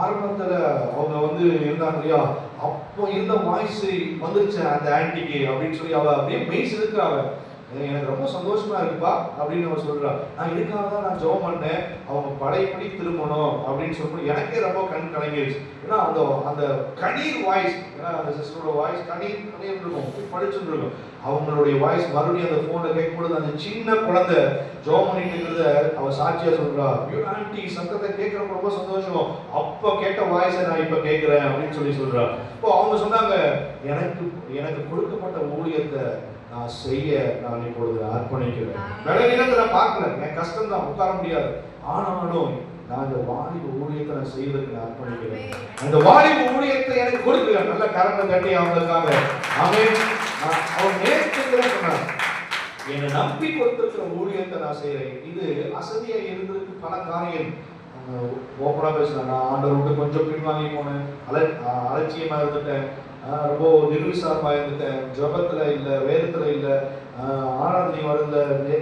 ஆரம்பத்துல அவங்க இருந்தாங்க இல்லையா, அப்போ இருந்த வாய்ஸ் வந்துருச்சு அந்த ஆன்டிக்கு அப்படின்னு சொல்லி அவ அப்படியே மெய் செலுத்துறாங்க. எனக்கு ரொம்ப சந்தோஷமா இருக்குப்பா அப்படின்னு அவன் சொல்றான். நான் இதுக்காக தான் நான் ஜெபம் பண்ணேன், அவங்க பழையபடி திரும்பணும் அப்படின்னு சொல்லி எனக்கே ரொம்ப கண் கலங்கிருச்சு. ஏன்னா அந்த கணீர் வாய்ஸ், ஏன்னா அந்த சிஸ்டரோட வாய்ஸ் கணீர் இருக்கும், படிச்சுட்டு இருக்கும். அவங்களுடைய வாய்ஸ் மறுபடியும் அந்த போன்ல கேட்கும்போது அந்த சின்ன குழந்தை ஜெபம் பண்ணிட்டு இருக்கிறத அவ சாட்சியா சொல்றா. ஆன்டி சத்தத்தை கேட்கறப்ப ரொம்ப சந்தோஷம், அப்ப கேட்ட வாய்ஸை நான் இப்ப கேட்கிறேன் அப்படின்னு சொல்லி சொல்றா. இப்போ அவங்க சொன்னாங்க, எனக்கு கொடுக்கப்பட்ட ஊழியத்தை நான் செய்ய நான் இப்பொழுது அர்ப்பணிக்கிறேன். விளைநிலத்தை நான் பார்க்கல, என் கஷ்டம் தான், உட்கார முடியாது. ஆனாலும் நான் இந்த வாலிப ஊழியத்தை நான் செய்வதற்கு நான் அர்ப்பணிக்கிறேன். அந்த வாலிப ஊழியத்தை எனக்கு கொடுக்குறேன். நல்ல கரங்களை தட்டி அவங்களுக்காக ஆமென். அவன் நேர்த்தியா சொன்னார், என்னை நம்பி கொடுத்திருக்கிற ஊழியத்தை நான் செய்யறேன். இது அசதியா இருந்ததுக்கு பல காரியம் ஓப்பனா பேசுறேன். நான் ஆண்டவர் விட்டு கொஞ்சம் பின்வாங்கி போனேன், அலட்சியமா இருந்துட்டேன், ரொம்ப நிர்விசாரமா இருந்துட்டேன், ஜபத்துல இல்லை, வேதத்துல இல்லை, ஆராதனை வரல,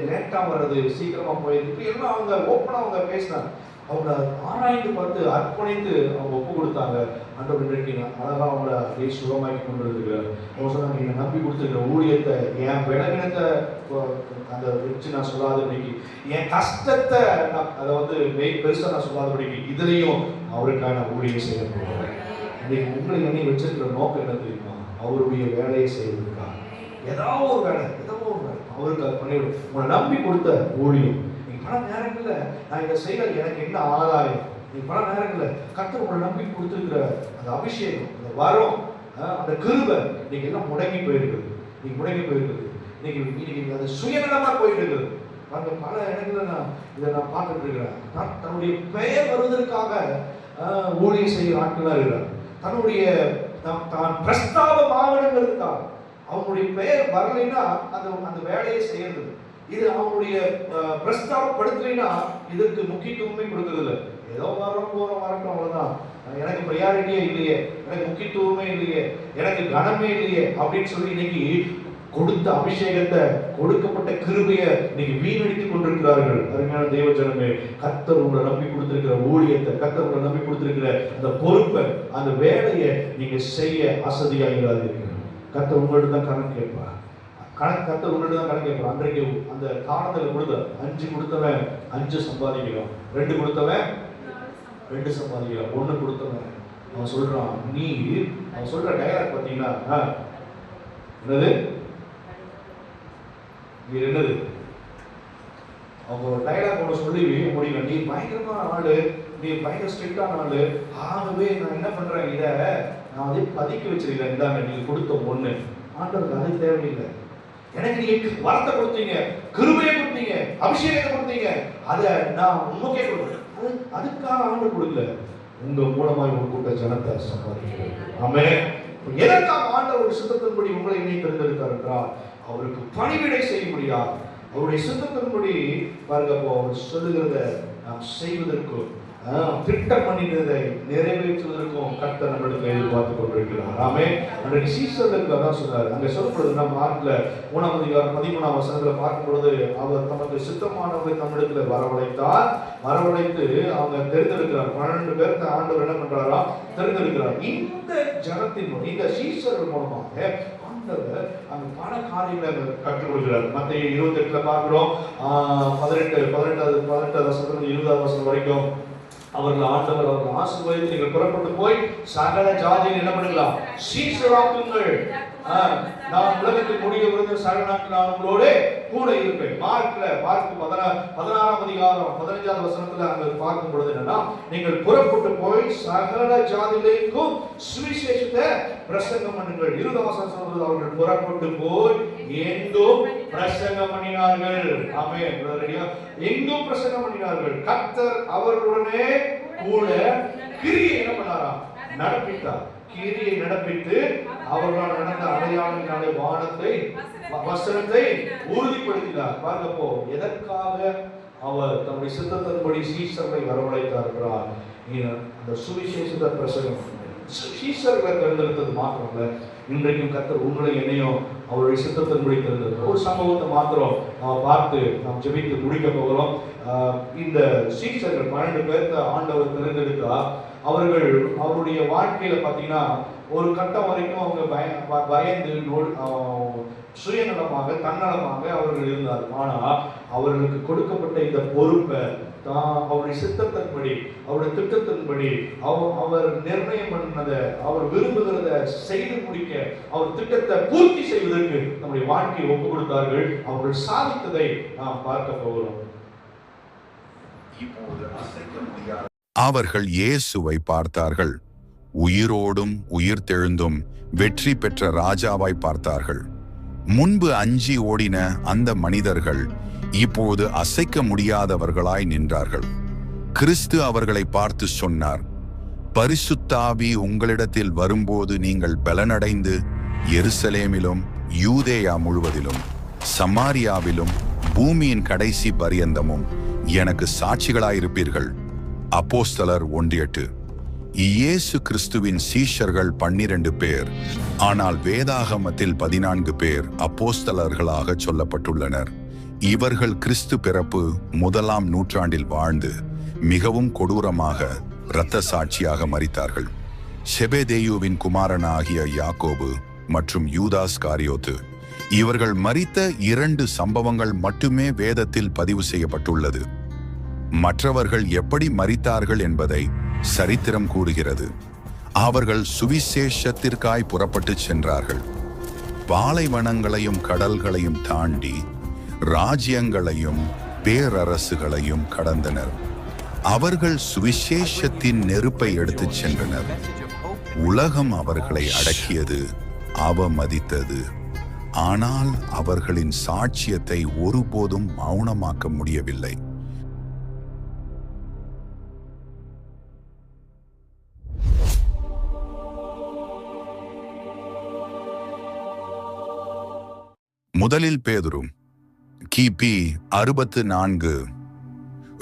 லேட்டா வர்றது, சீக்கிரமா போயிடுது, இப்படி எல்லாம் அவங்க ஓப்பனா அவங்க பேசினாங்க. அவங்க ஆராய்ந்து பார்த்து அர்ப்பணித்து அவங்க ஒப்பு கொடுத்தாங்க. ஆண்டவர் இன்றைக்கு அழகா அவங்கள அப்படியே சுகமாக்கி கொண்டு இருக்கிறார். அவங்க சொன்னாங்க, என்னை நம்பி கொடுத்துருக்கிற ஊழியத்தை, என் விலகினத்தை அதை வச்சு நான் சொல்லாதபடிக்கு, என் கஷ்டத்தை நான் அதை பெருசா நான் சொல்லாதபடிக்கு இதுலையும் அவருக்கான ஊழியம் செய்ய போகிறேன். இன்னைக்கு உங்களை என்னை வச்சிருக்கிற நோக்கம் என்ன தெரியுமா? அவருடைய வேலையை செய்வதற்காக ஏதாவது ஒரு வேலை அவருக்கு அது பண்ணிவிடும். உங்களை நம்பி கொடுத்த ஊழியம். நீங்க பல நேரங்கள்ல நான் இதை செய்யல, எனக்கு என்ன ஆதாயம்? நீங்க பல நேரங்கள்ல கர்த்தர் உங்களை நம்பி கொடுத்துருக்கிற அந்த அபிஷேகம், அந்த வரம், அந்த கிருபை இன்னைக்கு எல்லாம் முடங்கி போயிருக்குது. இன்னைக்கு அது சுயநலமா போயிட்டு இருக்குது. அந்த பல இடங்கள்ல இதை நான் பார்த்துட்டு இருக்கிறேன். தன்னுடைய பெயர் வருவதற்காக ஊழியம் செய்கிற ஆட்களா இருக்கிறார். தன்னுடைய தான் பிரஸ்தாபம் ஆகணுங்கிறதுக்காக அவங்களுடைய பெயர் வரலைன்னா அந்த வேலையை செய்யறது. இது அவங்களுடைய பிரஸ்தாபப்படுத்தலைன்னா இதற்கு முக்கியத்துவமே கொடுக்கறது இல்லை. ஏதோ வரட்டும் அவ்வளவுதான், எனக்கு ப்ரையாரிட்டியே இல்லையே, எனக்கு முக்கியத்துவமே இல்லையே, எனக்கு கனமே இல்லையே அப்படின்னு சொல்லி இன்னைக்கு கொடுத்த அபிஷேகத்தை, கொடுக்கப்பட்ட கிருபையை இன்னைக்கு வீணடித்துக் கொண்டிருக்கிறார்கள். அருமையான தேவ ஜனமே, கர்த்தர் உங்களை நம்பி கொடுத்திருக்கிற ஊழியத்தை, கர்த்தர் உங்களை நம்பி கொடுத்திருக்கிற அந்த பொறுப்பை, அந்த வேலையை நீங்க செய்ய அசதியாகிறாதீர்கள். கர்த்தர் உங்கள்ட்ட தான் கணக்கு கேட்பார். கர்த்தர் உங்கள்ட்ட தான் கணக்கு கேட்பார். அன்றைக்கு அந்த காலத்துல கொடுத்த 5 கொடுத்தவன் 5 சம்பாதிக்கிறான், 2 கொடுத்தவன் 2 சம்பாதிக்கிறான், 1 கொடுத்தவன் அவன் சொல்றான், அவன் சொல்ற டயலாக் பார்த்தீங்கன்னா என்னது என்னது அவங்க ஒரு டைலாக் ஒன்று சொல்லி முடியல. நீ பயங்கரமான ஆளு, நீ பயங்கர ஸ்ட்ரிக்டான ஆளு, ஆகவே நான் என்ன பண்றேன், இதை நான் அதே பதுக்கி வச்சிருக்கேன், இதாங்க நீங்க கொடுத்த 1. ஆண்டவருக்கு அது தேவையில்லை. எனக்கு நீங்க வரத்தை கொடுத்தீங்க, கிருபையை கொடுத்தீங்க, அபிஷேகத்தை கொடுத்தீங்க, அதை நான் உண்மைக்கே கொடுக்குறேன். அதுக்காக ஆண்டவர் கொடுக்கல, உங்க மூலமாக ஒரு கூட்ட ஜனத்தை சம்பாதிக்கிறேன். ஆமென். எதற்காக ஆண்டவர் சித்தத்தின்படி உங்களை என்னை தெரிந்தெடுத்தார் என்றால் அவருக்கு பணிவிடை செய்ய முடியாது. அவருடைய சித்தத்தின்படி பாருங்க, அவர் சொல்லுகிறத நாம் செய்வதற்கும் திட்டம் பண்ணினதை நிறைவேற்றுவதற்கும் கர்த்தர் நம்மளுக்கு எதிர்பார்த்து கொண்டிருக்கிறார். ஆமென். அன்றைக்கு சீசர்களுக்கு அதான் சொன்னார். அங்கே சொல்லப்படுது, நம்ம மார்க்ல 3ஆம் அதிகாரம் 13ஆம் வசனத்துல பார்க்கும் பொழுது, அவர் தமக்கு சித்தமானவர்களை நம்மிடத்துல வரவழைத்து அவங்க தெரிந்தெடுக்கிறார். 12 பேருக்கு ஆண்டவர் என்ன பண்றாரா, தெரிந்தெடுக்கிறார். இந்த ஜனத்தின் இந்த சீசர்கள் மூலமாக அங்க பல காரியங்களை கற்றுக் கொடுக்கிறார். மத்தேயு 28ல பார்க்கிறோம், 18 வசனம் 20 வசனம் வரைக்கும் அவர்கள் ஆண்டவர் அவர்கள் ஆசீர்வதித்து நீங்கள் புறப்பட்டு போய் சகல ஜாதியில் என்ன பண்ணலாம்? சீஷராக்குங்கள். நான் உலகத்தில் முடிய விருது சகல நாட்கள் நான் உங்களோட கூட இருப்பேன். மார்க் 16ஆம் அதிகாரம் 15ஆவது வசனத்துல அங்க பார்க்கும் பொழுது என்னன்னா, நீங்கள் புறப்பட்டு போய் சகல ஜாதிகளுக்கும் சுவிசேஷத்தை பிரசங்கம் பண்ணுங்கள். 20ஆம் வசனம் சொல்றது, அவர்கள் புறப்பட்டு போய் எங்கும் பிரசங்கம் பண்ணினார்கள். ஆமென். எங்கும் பிரசங்கம் பண்ணினார்கள். கர்த்தர் அவர்களுடனே கூட கிரியை என்ன பண்ணாராம்? நடப்பித்தார். கிரியை நடப்பித்து அவர்களால் நடந்த அடையாளங்களினாலே வானத்தை வசனத்தை உறுதிப்படுத்தினார். பாருங்கப்போ, எதற்காக அவர் தன்னுடைய சித்தத்தின்படி சீஷர்களை வரவழைத்தார் என்றால், அந்த சுவிசேஷத்தை பிரசங்கம் சீஷர்களை தேர்ந்தெடுத்தது மாத்திரமல்ல, இன்றைக்கும் கர்த்தர் உங்களை என்னையும் அவருடைய சித்தத்தின்படி தேர்ந்தெடுத்தார். ஒரு சம்பவத்தை மாத்திரம் பார்த்து நாம் ஜெபித்து முடிக்க போகிறோம். இந்த சீஷர்கள் 12 பேர்த்த ஆண்டவர் தேர்ந்தெடுத்தா, அவர்கள் அவருடைய வாழ்க்கையில பார்த்தீங்கன்னா ஒரு கட்டம் வரைக்கும் அவங்க பயந்து சுயநலமாக தன்னலமாக அவர்கள் இருந்தார்கள். ஆனா அவர்களுக்கு கொடுக்கப்பட்ட இந்த பொறுப்பை அவருடைய சித்தத்தின்படி அவருடைய திட்டத்தின்படி அவர் நிர்ணயம் பண்ணதை அவர் விரும்புகிறத செய்து முடிக்க அவர் திட்டத்தை பூர்த்தி செய்வதற்கு நம்முடைய வாழ்க்கையை ஒப்பு கொடுத்தார்கள். அவர்கள் சாதித்ததை நாம் பார்க்க போகிறோம். அவர்கள் இயேசுவை பார்த்தார்கள். உயிரோடும் உயிர்த்தெழுந்தும் வெற்றி பெற்ற ராஜாவாய் பார்த்தார்கள். முன்பு அஞ்சி ஓடின அந்த மனிதர்கள் இப்போது அசைக்க முடியாதவர்களாய் நின்றார்கள். கிறிஸ்து அவர்களை பார்த்து சொன்னார், பரிசுத்தாவி உங்களிடத்தில் வரும்போது நீங்கள் பலனடைந்து எருசலேமிலும் யூதேயா முழுவதிலும் சமாரியாவிலும் பூமியின் கடைசி பரியந்தமும் எனக்கு சாட்சிகளாயிருப்பீர்கள். அப்போஸ்தலர் 1:8. இயேசு கிறிஸ்துவின் சீஷர்கள் 12 பேர். ஆனால் வேதாகமத்தில் 14 பேர் அப்போஸ்தலர்களாக சொல்லப்பட்டுள்ளனர். இவர்கள் கிறிஸ்து பிறப்பு 1ஆம் நூற்றாண்டில் வாழ்ந்து மிகவும் கொடூரமாக இரத்த சாட்சியாக மரித்தார்கள். செபெதேயுவின் குமாரனாகிய யாக்கோபு மற்றும் யூதாஸ் காரியோத்து, இவர்கள் மரித்த 2 சம்பவங்கள் மட்டுமே வேதத்தில் பதிவு செய்யப்பட்டுள்ளது. மற்றவர்கள் எப்படி மரித்தார்கள் என்பதை சரித்திரம் கூறுகிறது. அவர்கள் சுவிசேஷத்திற்காய் புறப்பட்டு சென்றார்கள். பாலைவனங்களையும் கடல்களையும் தாண்டி ராஜ்யங்களையும் பேரரசுகளையும் கடந்தனர். அவர்கள் சுவிசேஷத்தின் நெருப்பை எடுத்துச் சென்றனர். உலகம் அவர்களை அடக்கியது, அவமதித்தது. ஆனால் அவர்களின் சாட்சியத்தை ஒருபோதும் மௌனமாக்க முடியவில்லை. முதலில் பேதுரு. கிபி 64.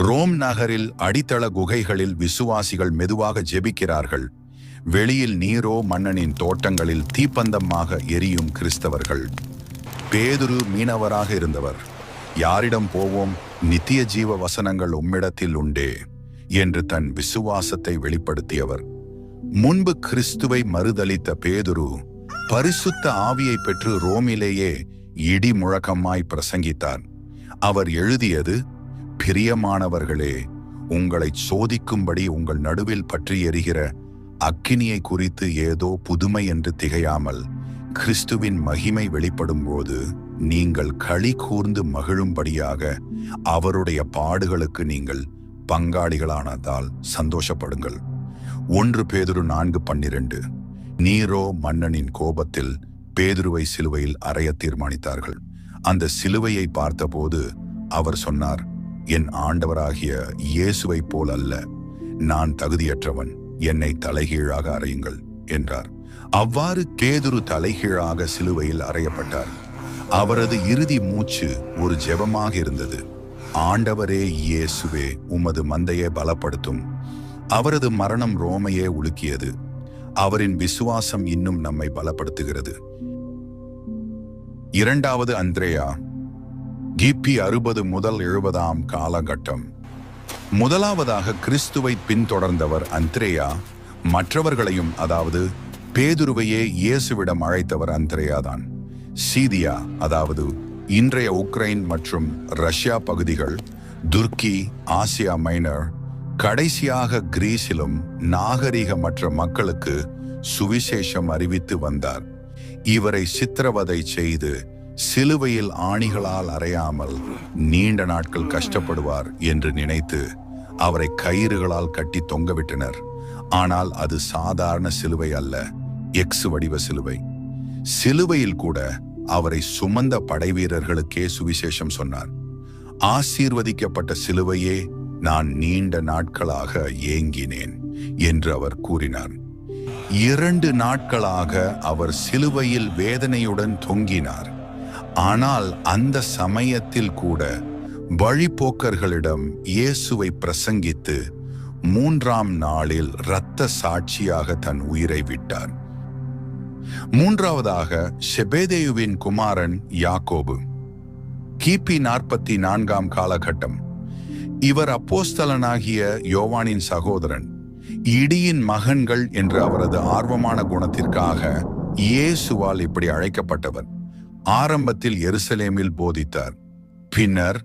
ரோம் நகரில் அடித்தள குகைகளில் விசுவாசிகள் மெதுவாக ஜெபிக்கிறார்கள். வெளியில் நீரோ மன்னனின் தோட்டங்களில் தீப்பந்தமாக எரியும் கிறிஸ்தவர்கள். பேதுரு மீனவராக இருந்தவர். யாரிடம் போவோம்? நித்திய ஜீவ வசனங்கள் உம்மிடத்தில் உண்டே என்று தன் விசுவாசத்தை வெளிப்படுத்தியவர். முன்பு கிறிஸ்துவை மறுதலித்த பேதுரு பரிசுத்த ஆவியை பெற்று ரோமிலேயே இடி முழக்கமாய் பிரசங்கித்தார். அவர் எழுதியது, பிரியமானவர்களே, உங்களை சோதிக்கும்படி உங்கள் நடுவில் பற்றி எரிகிற அக்கினியை குறித்து ஏதோ புதுமை என்று திகையாமல் கிறிஸ்துவின் மகிமை வெளிப்படும் போது நீங்கள் களி கூர்ந்து மகிழும்படியாக அவருடைய பாடுகளுக்கு நீங்கள் பங்காளிகளானதால் சந்தோஷப்படுங்கள். 1 பேதுரு 4:12. நீரோ மன்னனின் கோபத்தில் பேதுருவை சிலுவையில் அறைய தீர்மானித்தார்கள். அந்த சிலுவையை பார்த்தபோது அவர் சொன்னார், என் ஆண்டவராகிய இயேசுவை போல் அல்ல, நான் தகுதியற்றவன், என்னை தலைகீழாக அறையுங்கள் என்றார். அவ்வாறு பேதுரு தலைகீழாக சிலுவையில் அறையப்பட்டார். அவரது இறுதி மூச்சு ஒரு ஜெபமாக இருந்தது. ஆண்டவரே இயேசுவே, உமது மந்தையை பலப்படுத்தும். அவரது மரணம் ரோமையே உலுக்கியது. அவரின் விசுவாசம் இன்னும் நம்மை பலப்படுத்துகிறது. 2வது அந்திரேயா. கிபி 60 முதல் 70ஆம் காலகட்டம். முதலாவதாக கிறிஸ்துவை பின்தொடர்ந்தவர் அந்திரேயா. மற்றவர்களையும், அதாவது பேதுருவையே இயேசுவிடம் அழைத்தவர் அந்திரேயாதான். சீதியா, அதாவது இன்றைய உக்ரைன் மற்றும் ரஷ்யா பகுதிகள், துர்க்கி, ஆசியா மைனர், கடைசியாக கிரீஸிலும் நாகரிகமற்ற மக்களுக்கு சுவிசேஷம் அறிவித்து வந்தார். இவரை சித்திரவதை செய்து சிலுவையில் ஆணிகளால் அறையாமல் நீண்ட நாட்கள் கஷ்டப்படுவார் என்று நினைத்து அவரை கயிறுகளால் கட்டி தொங்கவிட்டனர். ஆனால் அது சாதாரண சிலுவை அல்ல, எக்ஸ் வடிவ சிலுவை. சிலுவையில் கூட அவரை சுமந்த படைவீரர்களுக்கே சுவிசேஷம் சொன்னார். ஆசீர்வதிக்கப்பட்ட சிலுவையே, நான் நீண்ட நாட்களாக ஏங்கினேன் என்று அவர் கூறினார். 2 நாட்களாக அவர் சிலுவையில் வேதனையுடன் தொங்கினார். ஆனால் அந்த சமயத்தில் கூட வழிபோக்கர்களிடம் இயேசுவை பிரசங்கித்து 3ஆம் நாளில் இரத்த சாட்சியாக தன் உயிரை விட்டார். 3ஆவதாக செபெதேயுவின் குமாரன் யாக்கோபு. கிபி 44ஆம் காலகட்டம். இவர் அப்போஸ்தலனாகிய யோவானின் சகோதரன். இடியின் மகன்கள் என்ற அவரது ஆர்வமான குணத்திற்காக இயேசுவால் இப்படி அழைக்கப்பட்டவர். ஆரம்பத்தில் எருசலேமில் போதித்தார். பின்னர்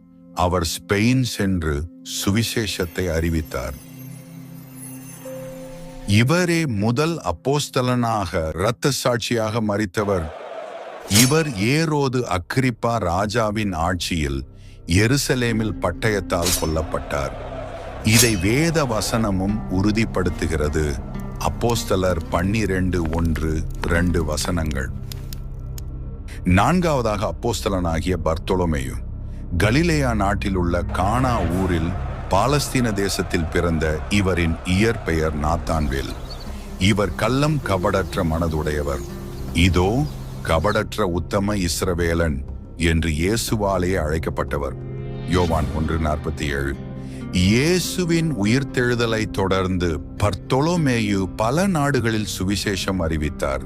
அவர் ஸ்பெயின் சென்று சுவிசேஷத்தை அறிவித்தார். இவரே முதல் அப்போஸ்தலனாக இரத்த சாட்சியாக மரித்தவர். இவர் ஏரோது அக்கிரிப்பா ராஜாவின் ஆட்சியில் எருசலேமில் பட்டயத்தால் கொல்லப்பட்டார். இதை வேத வசனமும் உறுதிப்படுத்துகிறது. அப்போஸ்தலர் 12:1-2 வசனங்கள். 4ஆவதாக அப்போஸ்தலனாகிய பர்த்தொலோமேயு. கலிலேயா நாட்டில் உள்ள கானா ஊரில் பாலஸ்தீன தேசத்தில் பிறந்த இவரின் இயற்பெயர் நாத்தான்வேல். இவர் கள்ளம் கபடற்ற மனதுடையவர். இதோ கபடற்ற உத்தம இஸ்ரவேலன் என்று இயேசுவாலே அழைக்கப்பட்டவர். யோவான் 1:47. இயேசுவின் உயிர்த்தெழுதலை தொடர்ந்து பர்த்தொலோமேயு பல நாடுகளில் சுவிசேஷம் அறிவித்தார்.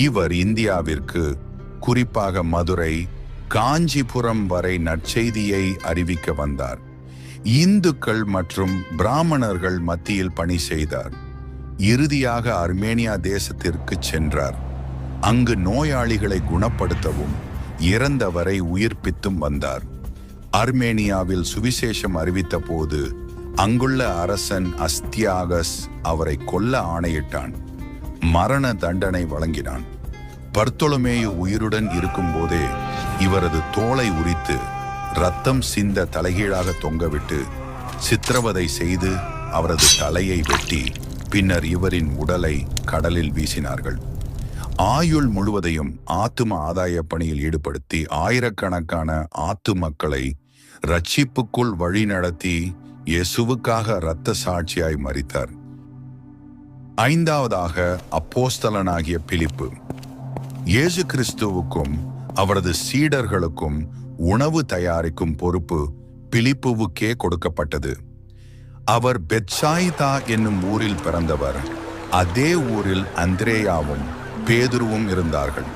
இவர் இந்தியாவிற்கு, குறிப்பாக மதுரை, காஞ்சிபுரம் வரை நற்செய்தியை அறிவிக்க வந்தார். இந்துக்கள் மற்றும் பிராமணர்கள் மத்தியில் பணி செய்தார். இறுதியாக அர்மேனியா தேசத்திற்கு சென்றார். அங்கு நோயாளிகளை குணப்படுத்தவும் இறந்தவரை உயிர்ப்பித்தும் வந்தார். அர்மேனியாவில் சுவிசேஷம் அறிவித்த போது அங்குள்ள அரசன் அஸ்தியாகஸ் அவரை கொல்ல ஆணையிட்டான். மரண தண்டனை வழங்கினான். பர்த்தொலோமேயு உயிருடன் இருக்கும்போதே இவரது தோலை உரித்து இரத்தம் சிந்த தலைகீழாக தொங்கவிட்டு சித்திரவதை செய்து அவரது தலையை வெட்டி பின்னர் இவரின் உடலை கடலில் வீசினார்கள். ஆயுள் முழுவதையும் ஆத்தும ஆதாய பணியில் ஈடுபடுத்தி ஆயிரக்கணக்கான ஆத்து மக்களை ரட்சிப்புக்குள் வழிநடத்தி இயேசுவுக்காக இரத்த சாட்சியாய் மரித்தார். 5ஆவதாக அப்போஸ்தலனாகிய பிலிப்பு. இயேசு கிறிஸ்துவுக்கும் அவரது சீடர்களுக்கும் உணவு தயாரிக்கும் பொறுப்பு பிலிப்புவுக்கே கொடுக்கப்பட்டது. அவர் பெத்சாயிதா என்னும் ஊரில் பிறந்தவர். அதே ஊரில் அந்திரேயாவும் பேதுருவும் இருந்தார்கள்.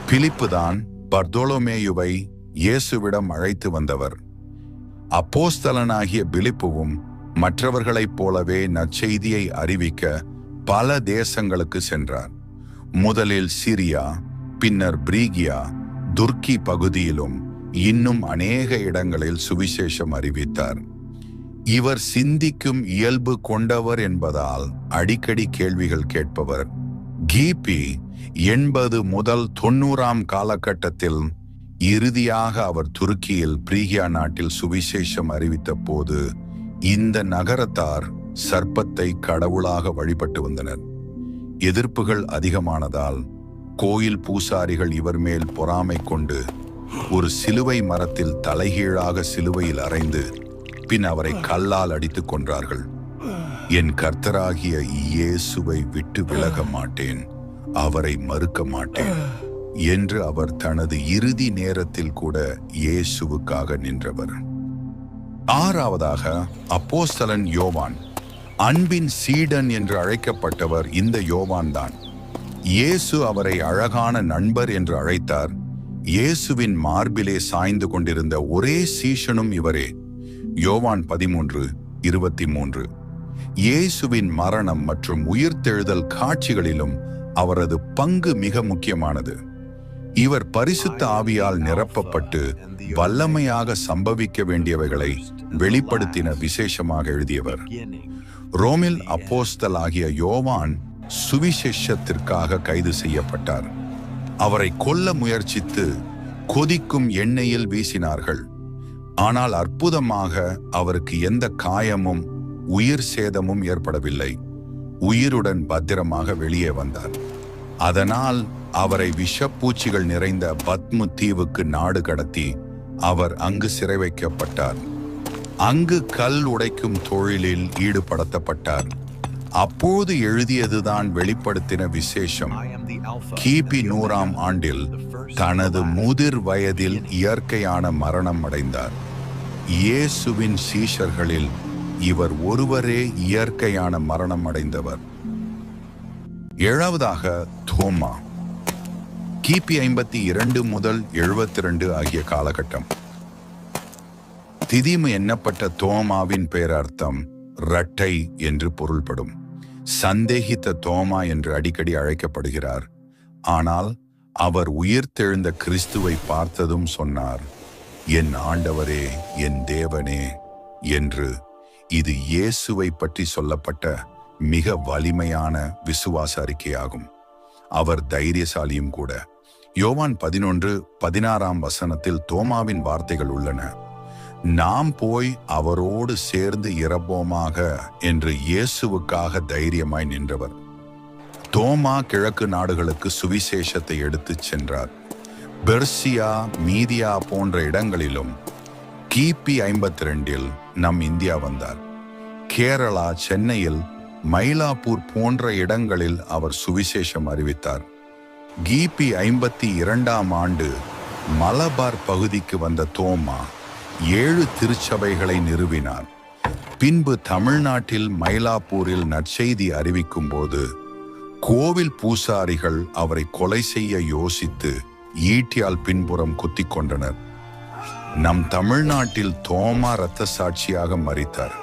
பிலிப்புதான் பர்தொலோமேயுவை இயேசுவிடம் அழைத்து வந்தவர். அப்போஸ்தலனாகிய பிலிப்புவும் மற்றவர்களைப் போலவே நற்செய்தியை அறிவிக்க பல தேசங்களுக்கு சென்றார். முதலில் சிரியா, பின்னர் பிரீகியா, துர்க்கி பகுதியிலும் இன்னும் அநேக இடங்களில் சுவிசேஷம் அறிவித்தார். இவர் சிந்திக்கும் இயல்பு கொண்டவர் என்பதால் அடிக்கடி கேள்விகள் கேட்பவர். கிபி 80 முதல் 90ஆம் காலகட்டத்தில் இறுதியாக அவர் துருக்கியில் பிரீகியா நாட்டில் சுவிசேஷம் அறிவித்த போது இந்த நகரத்தார் சர்ப்பத்தை கடவுளாக வழிபட்டு வந்தனர். எதிர்ப்புகள் அதிகமானதால் கோயில் பூசாரிகள் இவர் மேல் பொறாமை கொண்டு ஒரு சிலுவை மரத்தில் தலைகீழாக சிலுவையில் அறைந்து பின் அவரை கல்லால் அடித்துக் கொன்றார்கள். என் கர்த்தராகிய இயேசுவை விட்டு விலக மாட்டேன், அவரை மறுக்க மாட்டேன் என்று அவர் தனது இறுதி நேரத்தில் கூட இயேசுவுக்காக நின்றவர். 6ஆவதாக அப்போஸ்தலன் யோவான். அன்பின் சீடன் என்று அழைக்கப்பட்டவர் இந்த யோவான் தான். இயேசு அவரை அழகான நண்பர் என்று அழைத்தார். இயேசுவின் மார்பிலே சாய்ந்து கொண்டிருந்த ஒரே சீஷனும் இவரே. யோவான் 13:23. இயேசுவின் மரணம் மற்றும் உயிர்த்தெழுதல் காட்சிகளிலும் அவரது பங்கு மிக முக்கியமானது. இவர் பரிசுத்த ஆவியால் நிரப்பப்பட்டு வல்லமையாக சம்பவிக்க வேண்டியவைகளை வெளிப்படுத்தின விசேஷமாக எழுதியவர். ரோமில் அப்போஸ்தலனாகிய யோவான் சுவிசேஷத்திற்காக கைது செய்யப்பட்டார். அவரை கொல்ல முயற்சித்து கொதிக்கும் எண்ணெயில் வீசினார்கள். ஆனால் அற்புதமாக அவருக்கு எந்த காயமும் உயிர் சேதமும் ஏற்படவில்லை. உயிருடன் பத்திரமாக வெளியே வந்தார். அதனால் அவரை விஷப்பூச்சிகள் நிறைந்த பத்மு தீவுக்கு நாடு கடத்தி அவர் அங்கு சிறை வைக்கப்பட்டார். அங்கு கல் உடைக்கும் தொழிலில் ஈடுபடுத்தப்பட்டார். அப்போது எழுதியதுதான் வெளிப்படுத்தின விசேஷம். கிபி 100ஆம் ஆண்டில் தனது முதிர் வயதில் இயற்கையான மரணம் அடைந்தார். இயேசுவின் சீஷர்களில் இவர் ஒருவரே இயற்கையான மரணம் அடைந்தவர். 7வதாக தோமா. கிபி 52 முதல் 72 ஆகிய காலகட்டம். திதிமு எண்ணப்பட்ட தோமாவின் பெயரர்த்தம் இரட்டை என்று பொருள்படும். சந்தேகித்த தோமா என்று அடிக்கடி அழைக்கப்படுகிறார். ஆனால் அவர் உயிர்த்தெழுந்த கிறிஸ்துவை பார்த்ததும் சொன்னார், என் ஆண்டவரே, என் தேவனே என்று. இது இயேசுவை பற்றி சொல்லப்பட்ட மிக வலிமையான விசுவாச அறிக்கையாகும். அவர் தைரியசாலியும் கூட. யோவான் 11:16 வசனத்தில் தோமாவின் வார்த்தைகள் உள்ளன. நாம் போய் அவரோடு சேர்ந்து இறப்போமாக என்று இயேசுவுக்காக தைரியமாய் நின்றவர். தோமா கிழக்கு நாடுகளுக்கு சுவிசேஷத்தை எடுத்துச் சென்றார். பெர்சியா, மீதியா போன்ற இடங்களிலும். கிபி 52 நம் இந்தியா வந்தார். கேரளா, சென்னையில், மயிலாப்பூர் போன்ற இடங்களில் அவர் சுவிசேஷம் அறிவித்தார். கிபி 52ஆம் ஆண்டு மலபார் பகுதிக்கு வந்த தோமா 7 திருச்சபைகளை நிறுவினார். பின்பு தமிழ்நாட்டில் மயிலாப்பூரில் நற்செய்தி அறிவிக்கும் போது கோவில் பூசாரிகள் அவரை கொலை செய்ய யோசித்து ஈட்டியால் பின்புறம் குத்திக் கொண்டனர். நம் தமிழ்நாட்டில் தோமா இரத்த சாட்சியாக மரித்தார்.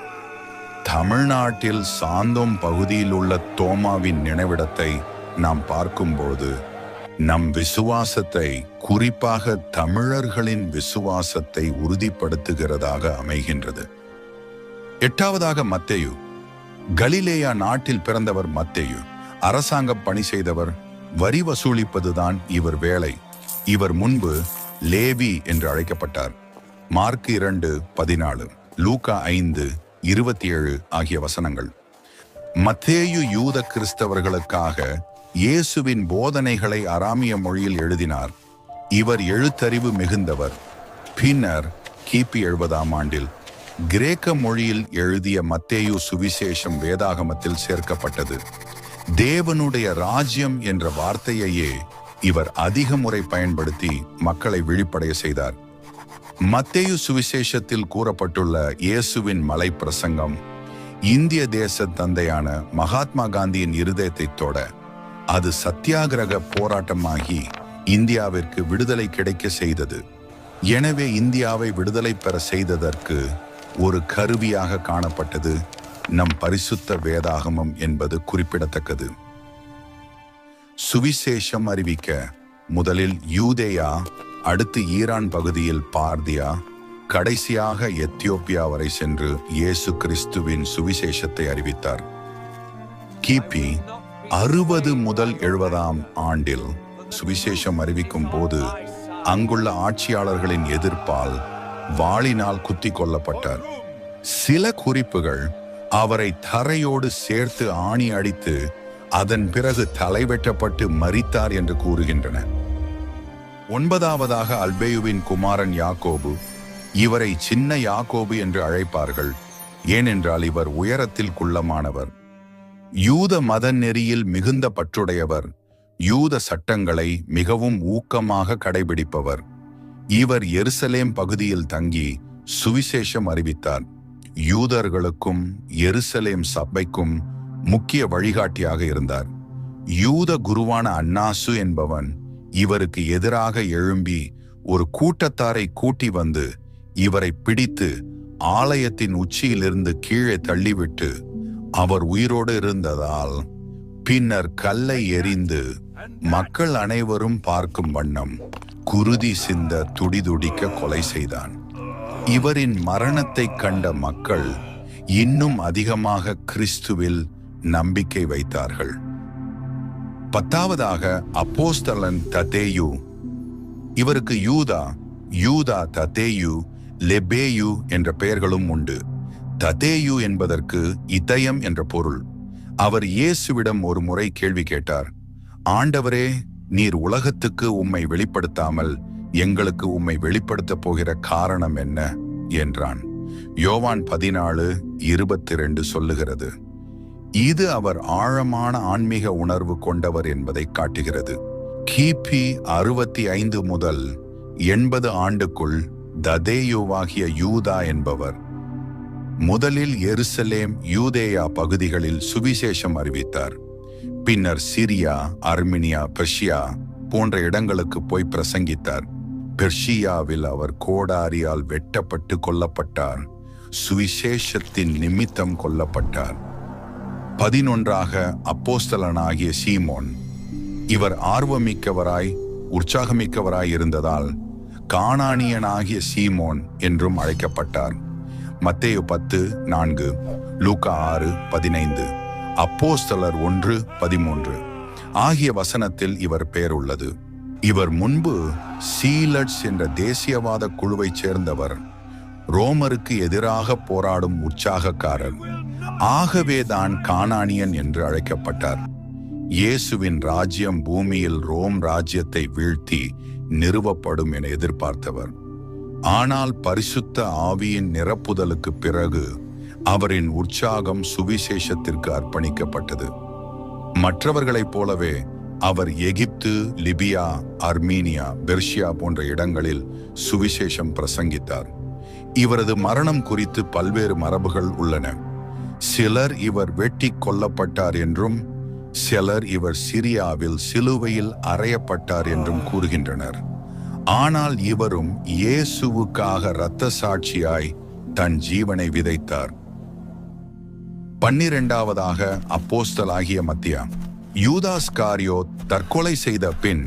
தமிழ்நாட்டில் சாந்தோம் பகுதியில் உள்ள தோமாவின் நினைவிடத்தை நாம் பார்க்கும்போது நம் விசுவாசத்தை, குறிப்பாக தமிழர்களின் விசுவாசத்தை உறுதிப்படுத்துகிறதாக அமைகின்றது. 8வதாக மத்தேயு. கலிலேயா நாட்டில் பிறந்தவர் மத்தேயு. அரசாங்க பணி செய்தவர். வரி வசூலிப்பதுதான் இவர் வேலை. இவர் முன்பு லேவி என்று அழைக்கப்பட்டார். மார்க் 2:14, லூக்கா 5:27 ஆகிய வசனங்கள். மத்தேயு யூத கிறிஸ்தவர்களுக்காக இயேசுவின் போதனைகளை அராமிய மொழியில் எழுதினார். இவர் எழுத்தறிவு மிகுந்தவர். பின்னர் கிபி 70ஆம் ஆண்டில் கிரேக்க மொழியில் எழுதிய மத்தேயு சுவிசேஷம் வேதாகமத்தில் சேர்க்கப்பட்டது. தேவனுடைய ராஜ்யம் என்ற வார்த்தையையே இவர் அதிக முறை பயன்படுத்தி மக்களை விழிப்படைய செய்தார். மத்தேயு சுவிசேஷத்தில் கூறப்பட்டுள்ள இயேசுவின் மலை பிரசங்கம் இந்திய தேச தந்தையான மகாத்மா காந்தியின் இருதயத்தை தொட, அது சத்தியாகிரக போராட்டமாகி இந்தியாவிற்கு விடுதலை கிடைக்க செய்தது. எனவே இந்தியாவை விடுதலை பெற செய்ததற்கு ஒரு கருவியாக காணப்பட்டது நம் பரிசுத்த வேதாகமம் என்பது குறிப்பிடத்தக்கது. சுவிசேஷம் அறிவிக்க முதலில் யூதேயா, அடுத்து ஈரான் பகுதியில் பார்தியா, கடைசியாக எத்தியோப்பியா வரை சென்று இயேசு கிறிஸ்துவின் சுவிசேஷத்தை அறிவித்தார். கிபி 60 முதல் 70ஆம் ஆண்டில் சுவிசேஷம் அறிவிக்கும் போது அங்குள்ள ஆட்சியாளர்களின் எதிர்ப்பால் வாளினால் குத்தி கொல்லப்பட்டார். சில குறிப்புகள் அவரை தரையோடு சேர்த்து ஆணி அடித்து அதன் பிறகு தலை வெட்டப்பட்டு மரித்தார் என்று கூறுகின்றன. 9வதாக அல்பேயுவின் குமாரன் யாக்கோபு. இவரை சின்ன யாக்கோபு என்று அழைப்பார்கள். ஏனென்றால் இவர் உயரத்தில் குள்ளமானவர். யூத மத நெறியில் மிகுந்த பற்றுடையவர். யூத சட்டங்களை மிகவும் ஊக்கமாக கடைபிடிப்பவர். இவர் எருசலேம் பகுதியில் தங்கி சுவிசேஷம் அறிவித்தார். யூதர்களுக்கும் எருசலேம் சபைக்கும் முக்கிய வழிகாட்டியாக இருந்தார். யூத குருவான அன்னாசு என்பவன் இவருக்கு எதிராக எழும்பி ஒரு கூட்டத்தாரை கூட்டி வந்து இவரை பிடித்து ஆலயத்தின் உச்சியிலிருந்து கீழே தள்ளிவிட்டு அவர் உயிரோடு இருந்ததால் பின்னர் கல்லை எறிந்து மக்கள் அனைவரும் பார்க்கும் வண்ணம் குருதி சிந்த துடிதுடிக்க கொலை செய்தான். இவரின் மரணத்தை கண்ட மக்கள் இன்னும் அதிகமாக கிறிஸ்துவில் நம்பிக்கை வைத்தார்கள். 10வதாக அப்போஸ்தலன் ததேயு. இவருக்கு யூதா ததேயு, லெபேயு என்ற பெயர்களும் உண்டு. ததேயு என்பதற்கு இதயம் என்ற பொருள். அவர் இயேசுவிடம் ஒரு முறை கேள்வி கேட்டார். ஆண்டவரே, நீர் உலகத்துக்கு உம்மை வெளிப்படுத்தாமல் எங்களுக்கு உம்மை வெளிப்படுத்தப் போகிற காரணம் என்ன என்றான். யோவான் 14:22 சொல்லுகிறது. இது அவர் ஆழமான ஆன்மீக உணர்வு கொண்டவர் என்பதை காட்டுகிறது. கிபி 65 முதல் 80 ஆண்டுக்குள் ததேயுவாகிய யூதா என்பவர் முதலில் எருசலேம், யூதேயா பகுதிகளில் சுவிசேஷம் அறிவித்தார். பின்னர் சிரியா, அர்மீனியா, பெர்ஷியா போன்ற இடங்களுக்கு போய் பிரசங்கித்தார். பெர்ஷியாவில் அவர் கோடாரியால் வெட்டப்பட்டு கொல்லப்பட்டார். சுவிசேஷத்தின் நிமித்தம் கொல்லப்பட்டார். 11ஆக அப்போஸ்தலனாகிய சீமோன். இவர் ஆர்வமிக்கவராய் உற்சாகமிக்கவராய் இருந்ததால் கானானியனாகிய சீமோன் என்றும் அழைக்கப்பட்டார். மத்தேயு 10:4, லூக்கா 6:15, அப்போஸ்தலர் 1:13 ஆகிய வசனத்தில் இவர் பெயர் உள்ளது. இவர் முன்பு சீலட்ஸ் என்ற தேசியவாத குழுவைச் சேர்ந்தவர். ரோமருக்கு எதிராக போராடும் உற்சாகக்காரர். ஆகவேதான் கானானியன் என்று அழைக்கப்பட்டார். இயேசுவின் ராஜ்யம் பூமியில் ரோம் ராஜ்யத்தை வீழ்த்தி நிறுவப்படும் என எதிர்பார்த்தவர். ஆனால் பரிசுத்த ஆவியின் நிரப்புதலுக்கு பிறகு அவரின் உற்சாகம் சுவிசேஷத்திற்கு அர்ப்பணிக்கப்பட்டது. மற்றவர்களைப் போலவே அவர் எகிப்து, லிபியா, அர்மீனியா, பெர்ஷியா போன்ற இடங்களில் சுவிசேஷம் பிரசங்கித்தார். இவரது மரணம் குறித்து பல்வேறு மரபுகள் உள்ளன. சிலர் இவர் வெட்டி கொல்லப்பட்டார் என்றும், சிலர் இவர் சிரியாவில் சிலுவையில் அறையப்பட்டார் என்றும் கூறுகின்றனர். ஆனால் இவரும் இயேசுவுக்காக இரத்த சாட்சியாய் தன் ஜீவனை விதைத்தார். 12வதாக அப்போஸ்தலனாகிய மத்தியா. யூதாஸ்காரியோத் தற்கொலை செய்த பின்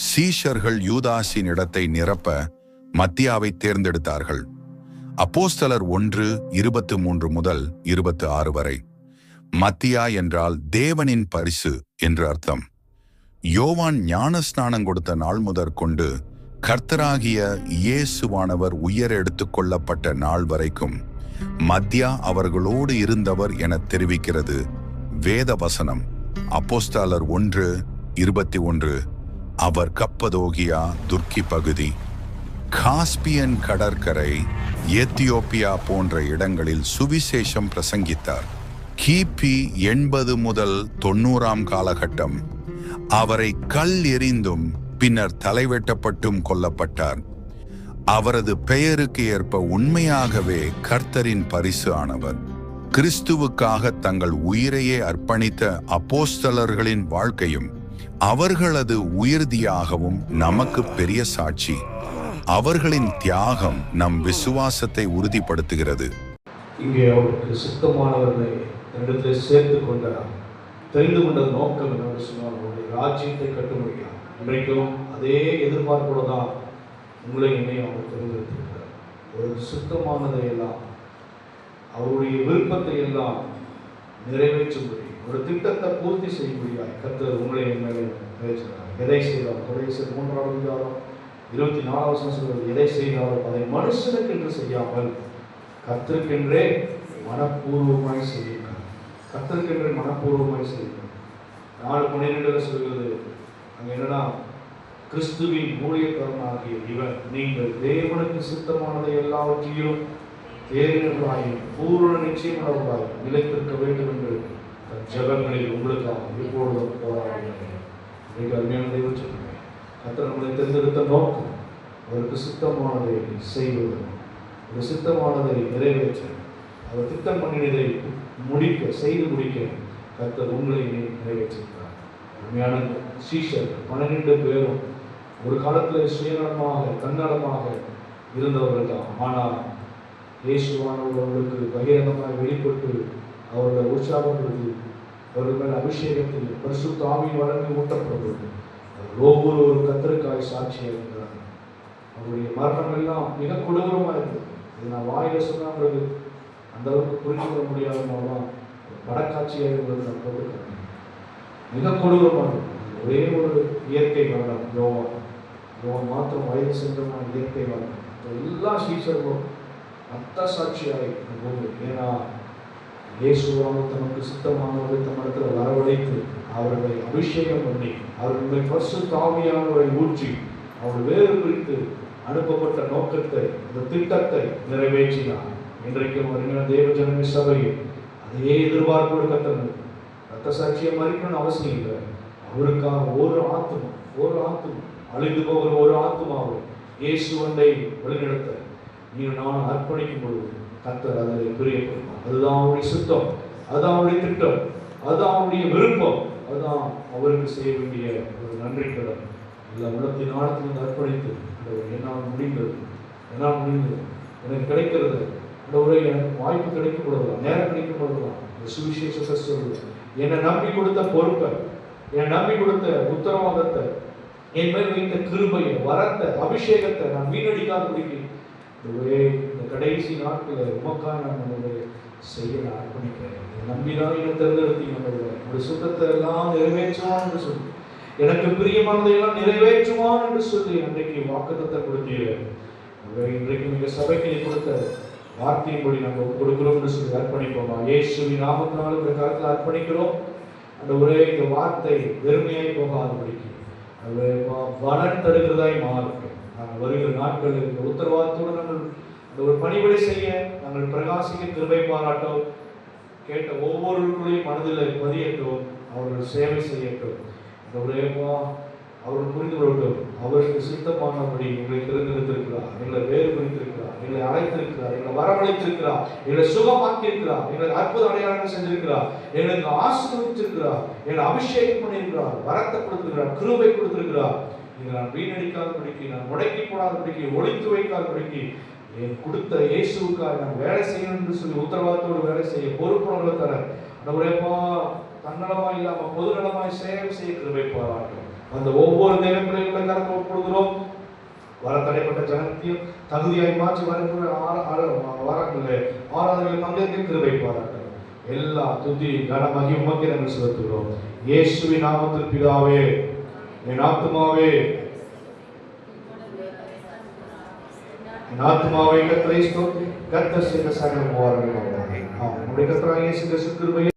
சீஷர்கள் யூதாஸின் இடத்தை நிரப்ப மத்தியாவை தேர்ந்தெடுத்தார்கள். அப்போஸ்தலர் 1:23 முதல் 26 வரை. மத்தியா என்றால் தேவனின் பரிசு என்று அர்த்தம். யோவான் ஞானஸ்நானம் கொடுத்த நாள் முதற்கொண்டு கர்த்தராகிய இயேசுவானவர் உயர எடுத்துக் கொள்ளப்பட்ட நாள் வரைக்கும் மத்தியா அவர்களோடு இருந்தவர் என தெரிவிக்கிறது வேத வசனம். அப்போஸ்தலர் 1:21. அவர் கப்பதோகியா, துர்க்கி பகுதி, காஸ்பியன் கடற்கரை, எத்தியோப்பியா போன்ற இடங்களில் சுவிசேஷம் பிரசங்கித்தார். கிபி 80 முதல் 90ஆம் காலகட்டம் அவரை கல் எறிந்தும் பின்னர் தலைவெட்டப்பட்டும் கொல்லப்பட்டார். அவரது பெயருக்கு ஏற்ப உண்மையாகவே கர்த்தரின் பரிசு ஆனவர். கிறிஸ்துவுக்காக தங்கள் உயிரையே அர்ப்பணித்த அப்போஸ்தலர்களின் வாழ்க்கையும் அவர்களது உயிர்தியாகவும் நமக்கு பெரிய சாட்சி. அவர்களின் தியாகம் நம் விசுவாசத்தை உறுதிப்படுத்துகிறது. இங்கே அவருக்கு சுத்தமானவர்களை தன்னிடத்தில் சேர்த்து கொண்டார். தெரிந்து கொண்ட நோக்கம் என்னவென்று சொன்னால் அவருடைய ராஜ்யத்தை கட்டும்படியாக. இன்றைக்கும் அதே எதிர்பார்ப்போடு தான் உங்களை என்னையும் அவர் தெரிந்திருக்கிறார். ஒரு சுத்தமானதை எல்லாம், அவருடைய விருப்பத்தை எல்லாம் நிறைவேற்றும்படி, ஒரு திட்டத்தை பூர்த்தி செய்யும்படியாக கர்த்தர் உங்களை மேலே நிறைவேற்றினார். எதை செய்தாலும், 3ஆம் அதிகாரம் 24ஆம் வசனம் சொல்கிறது, எதை செய்தாலும் அதை மனுஷனுக்கு என்று செய்யாமல் கர்த்தருக்கென்றே மனப்பூர்வமாய் செய்கிறார். கர்த்தருக்கென்றே மனப்பூர்வமாய் செய்கிறார். 4:12 சொல்கிறது, அங்கே என்னன்னா, கிறிஸ்துவின் ஊழியக்காரனாகிய இவர் நீங்கள் தேவனுக்கு சித்தமானதை எல்லாவற்றையும் தேறினவர்களாயும் பூரண நிச்சயமானவர்களாயும் நிலைத்திருக்க வேண்டும் என்று தன் ஜெபங்களில் உங்களுக்காக எப்பொழுதும் போராடுகிறேன். மிக அருமையான தெய்வம் சொல்லுங்கள். கர்த்தர் நம்மளை தேர்ந்தெடுத்த நோக்கம் அவருக்கு சித்தமானதை செய்வது, ஒரு சித்தமானதை நிறைவேற்ற, அவர் திட்டம் பண்ணினதை செய்து முடிக்க கர்த்தர் உங்களை நிறைவேற்றிருக்கிறார். உண்மையான சீஷர் 12 பேரும் ஒரு காலத்தில் சுயநலமாக, தன்னலமாக இருந்தவர்கள் தான். ஆனால் இயேசுவானவர் அவர்களுக்கு பகிரங்கமாக வெளிப்பட்டு அவர்களை உற்சாகப்படுத்தி அவர்கள் மேல் அபிஷேகத்தில் பரிசுத்த ஆவியின் வழங்கி ஊட்டப்படுவது ஒவ்வொரு கர்த்தருக்காய் சாட்சியாக இருக்கிறார். அவருடைய மரணம் எல்லாம் மிக கொடூரமாக இருந்தது. இது நான் வாயில சொன்னா உங்களுக்கு அந்த அளவுக்கு புரிந்து கொள்ள முடியாதனால்தான் படக்காட்சியாக இருந்தது நான் போட்டுக்கிறேன். மிக கொடூரமானது. ஒரே ஒரு இயற்கை வரலாம். யோவான் மாத்திரம் வயது சென்றமான இயற்கை வரலாம். எல்லா சீசர்களும் ரத்த சாட்சியாக போது. ஏன்னா இயேசுவாக தமக்கு சித்தமானவர்கள் தம்மிடத்தில் வரவழைத்து அவர்களை அபிஷேகம் பண்ணி அவர்களுடைய பரிசுத்த ஆவியானவரை ஊற்றி அவர் வேறு பிரித்து அனுப்பப்பட்ட நோக்கத்தை, அந்த திட்டத்தை நிறைவேற்றினார். இன்றைக்கும் வருகிற தேவ ஜனமே சபையில் அதே எதிர்பார்ப்போடு கத்தர் ரத்த சாட்சியை மறிக்கணும்னு அவசியம் இல்லை. அவருக்காக ஒரு ஆத்மா அழிந்து போகிற ஒரு ஆத்மாவை இயேசுவண்டை வழிநடத்த நீங்க நான் அர்ப்பணிக்கும் பொழுது கத்தர் அதில் பிரியப்படுவார். அதுதான் அவருடைய சுத்தம், அதுதான் அவருடைய திட்டம், அதுதான் அவருடைய விருப்பம், அதுதான் அவருக்கு செய்ய வேண்டிய ஒரு நன்றி கடன். எல்லா உள்ளத்தின் ஆழத்திலிருந்து அர்ப்பணித்து என்னால் முடிந்தது எனக்கு கிடைக்கிறது. இந்த உரை எனக்கு வாய்ப்பு கிடைக்கும் பொழுதுதான், நேரம் கிடைக்கும் பொழுதுதான் இந்த சுவிசேஷத்தை சொல்லுவேன். என்னை நம்பி கொடுத்த பொறுப்பை, என்னை நம்பி கொடுத்த உத்தரவாதத்தை, என் மேல் வைத்த கிருபையை, வரத்தை, அபிஷேகத்தை நான் வீணடிக்காத பிடிக்கும் இந்த கடைசி நாட்களில் உமக்காக நான் செய்ய நான் அர்ப்பணிக்கிறேன். நம்பிதான் என்னை தேர்ந்தெடுத்தீங்க. ஒரு சுத்தத்தை எல்லாம் நிறைவேற்றுவான் என்று சொல்லி, எனக்கு பிரியமானதை எல்லாம் நிறைவேற்றுவான் என்று சொல்லி அன்றைக்கு வாக்குத்தத்தை கொடுத்தீர்கள். இன்றைக்கு நீங்க சபைக்கு கொடுத்த வார்த்தையின்படி நாங்கள் கொடுக்கிறோம் என்று சொல்லி அர்ப்பணிப்போமா? இயேசுவின் நாமத்தினாலும் இந்த காலத்தில் அர்ப்பணிக்கிறோம். அந்த ஒரே இந்த வார்த்தை வெறுமையாய் போகாதபடிக்கு அது பலன் தருகிறதாய் மாறட்டும். நாங்கள் வருகிற நாட்களில் இந்த உத்தரவாதத்தோடு நாங்கள் இந்த ஒரு பணிவிடை செய்ய நாங்கள் பிரகாசிக்க கிருபை பாராட்டும். கேட்ட ஒவ்வொருவருக்குள்ளையும் மனதில் பதியட்டும், அவர்கள் சேவை செய்யட்டும். இந்த ஒரே அவர்கள் புரிந்து கொள்ளட்டும், அவருக்கு சித்தமானபடி எங்களை தேர்ந்தெடுத்திருக்கிறார், எங்களை வேறு பிரித்திருக்கிறார், எங்களை அழைத்திருக்கிறார், எங்களை வரவழைத்திருக்கிறார், எங்களை சுகமாக்கியிருக்கிறார், எங்களுக்கு அற்புத அடையாளங்கள் செஞ்சிருக்கிறார், எங்களுக்கு ஆசீர்வதித்திருக்கிறார், எங்களை அபிஷேகம் பண்ணியிருக்கிறார், வரத்தை கொடுத்திருக்கிறார், கிருபை கொடுத்திருக்கிறார். இதை நான் வீணடிக்காதபடிக்கு, நான் முடக்கி போடாதபடிக்கு, ஒழித்து வைக்காதபடிக்கு என் கொடுத்த இயேசுக்காக நான் வேலை செய்யணும் என்று சொல்லி உத்தரவாதத்தோடு வேலை செய்ய பொறுப்புணர்வை தர நம்முடையப்பா தன்னலமாய் இல்லாம பொதுநலமாய் சேவை செய்ய கிருபை பாராட்டும். அந்த ஒவ்வொரு தேவ பிள்ளைகளை கலந்து ஒப்புடுகிறோம். வர தடைப்பட்ட ஜனத்தையும் தகுதியாய் மாற்றி வருகிற வாரங்களில் ஆராதனையில் பங்கேற்க கிருபை பாராட்டும். எல்லா துதி கனமாகி உமக்கே நாங்கள் செலுத்துகிறோம். இயேசுவின் நாமத்தில் பிதாவே. என் ஆத்துமாவே கர்த்தரை ஸ்தோத்திரி, கர்த்தர் செய்த சகல உபகாரங்களும் நம்முடைய கர்த்தராகிய இயேசு கிறிஸ்து கிருபையை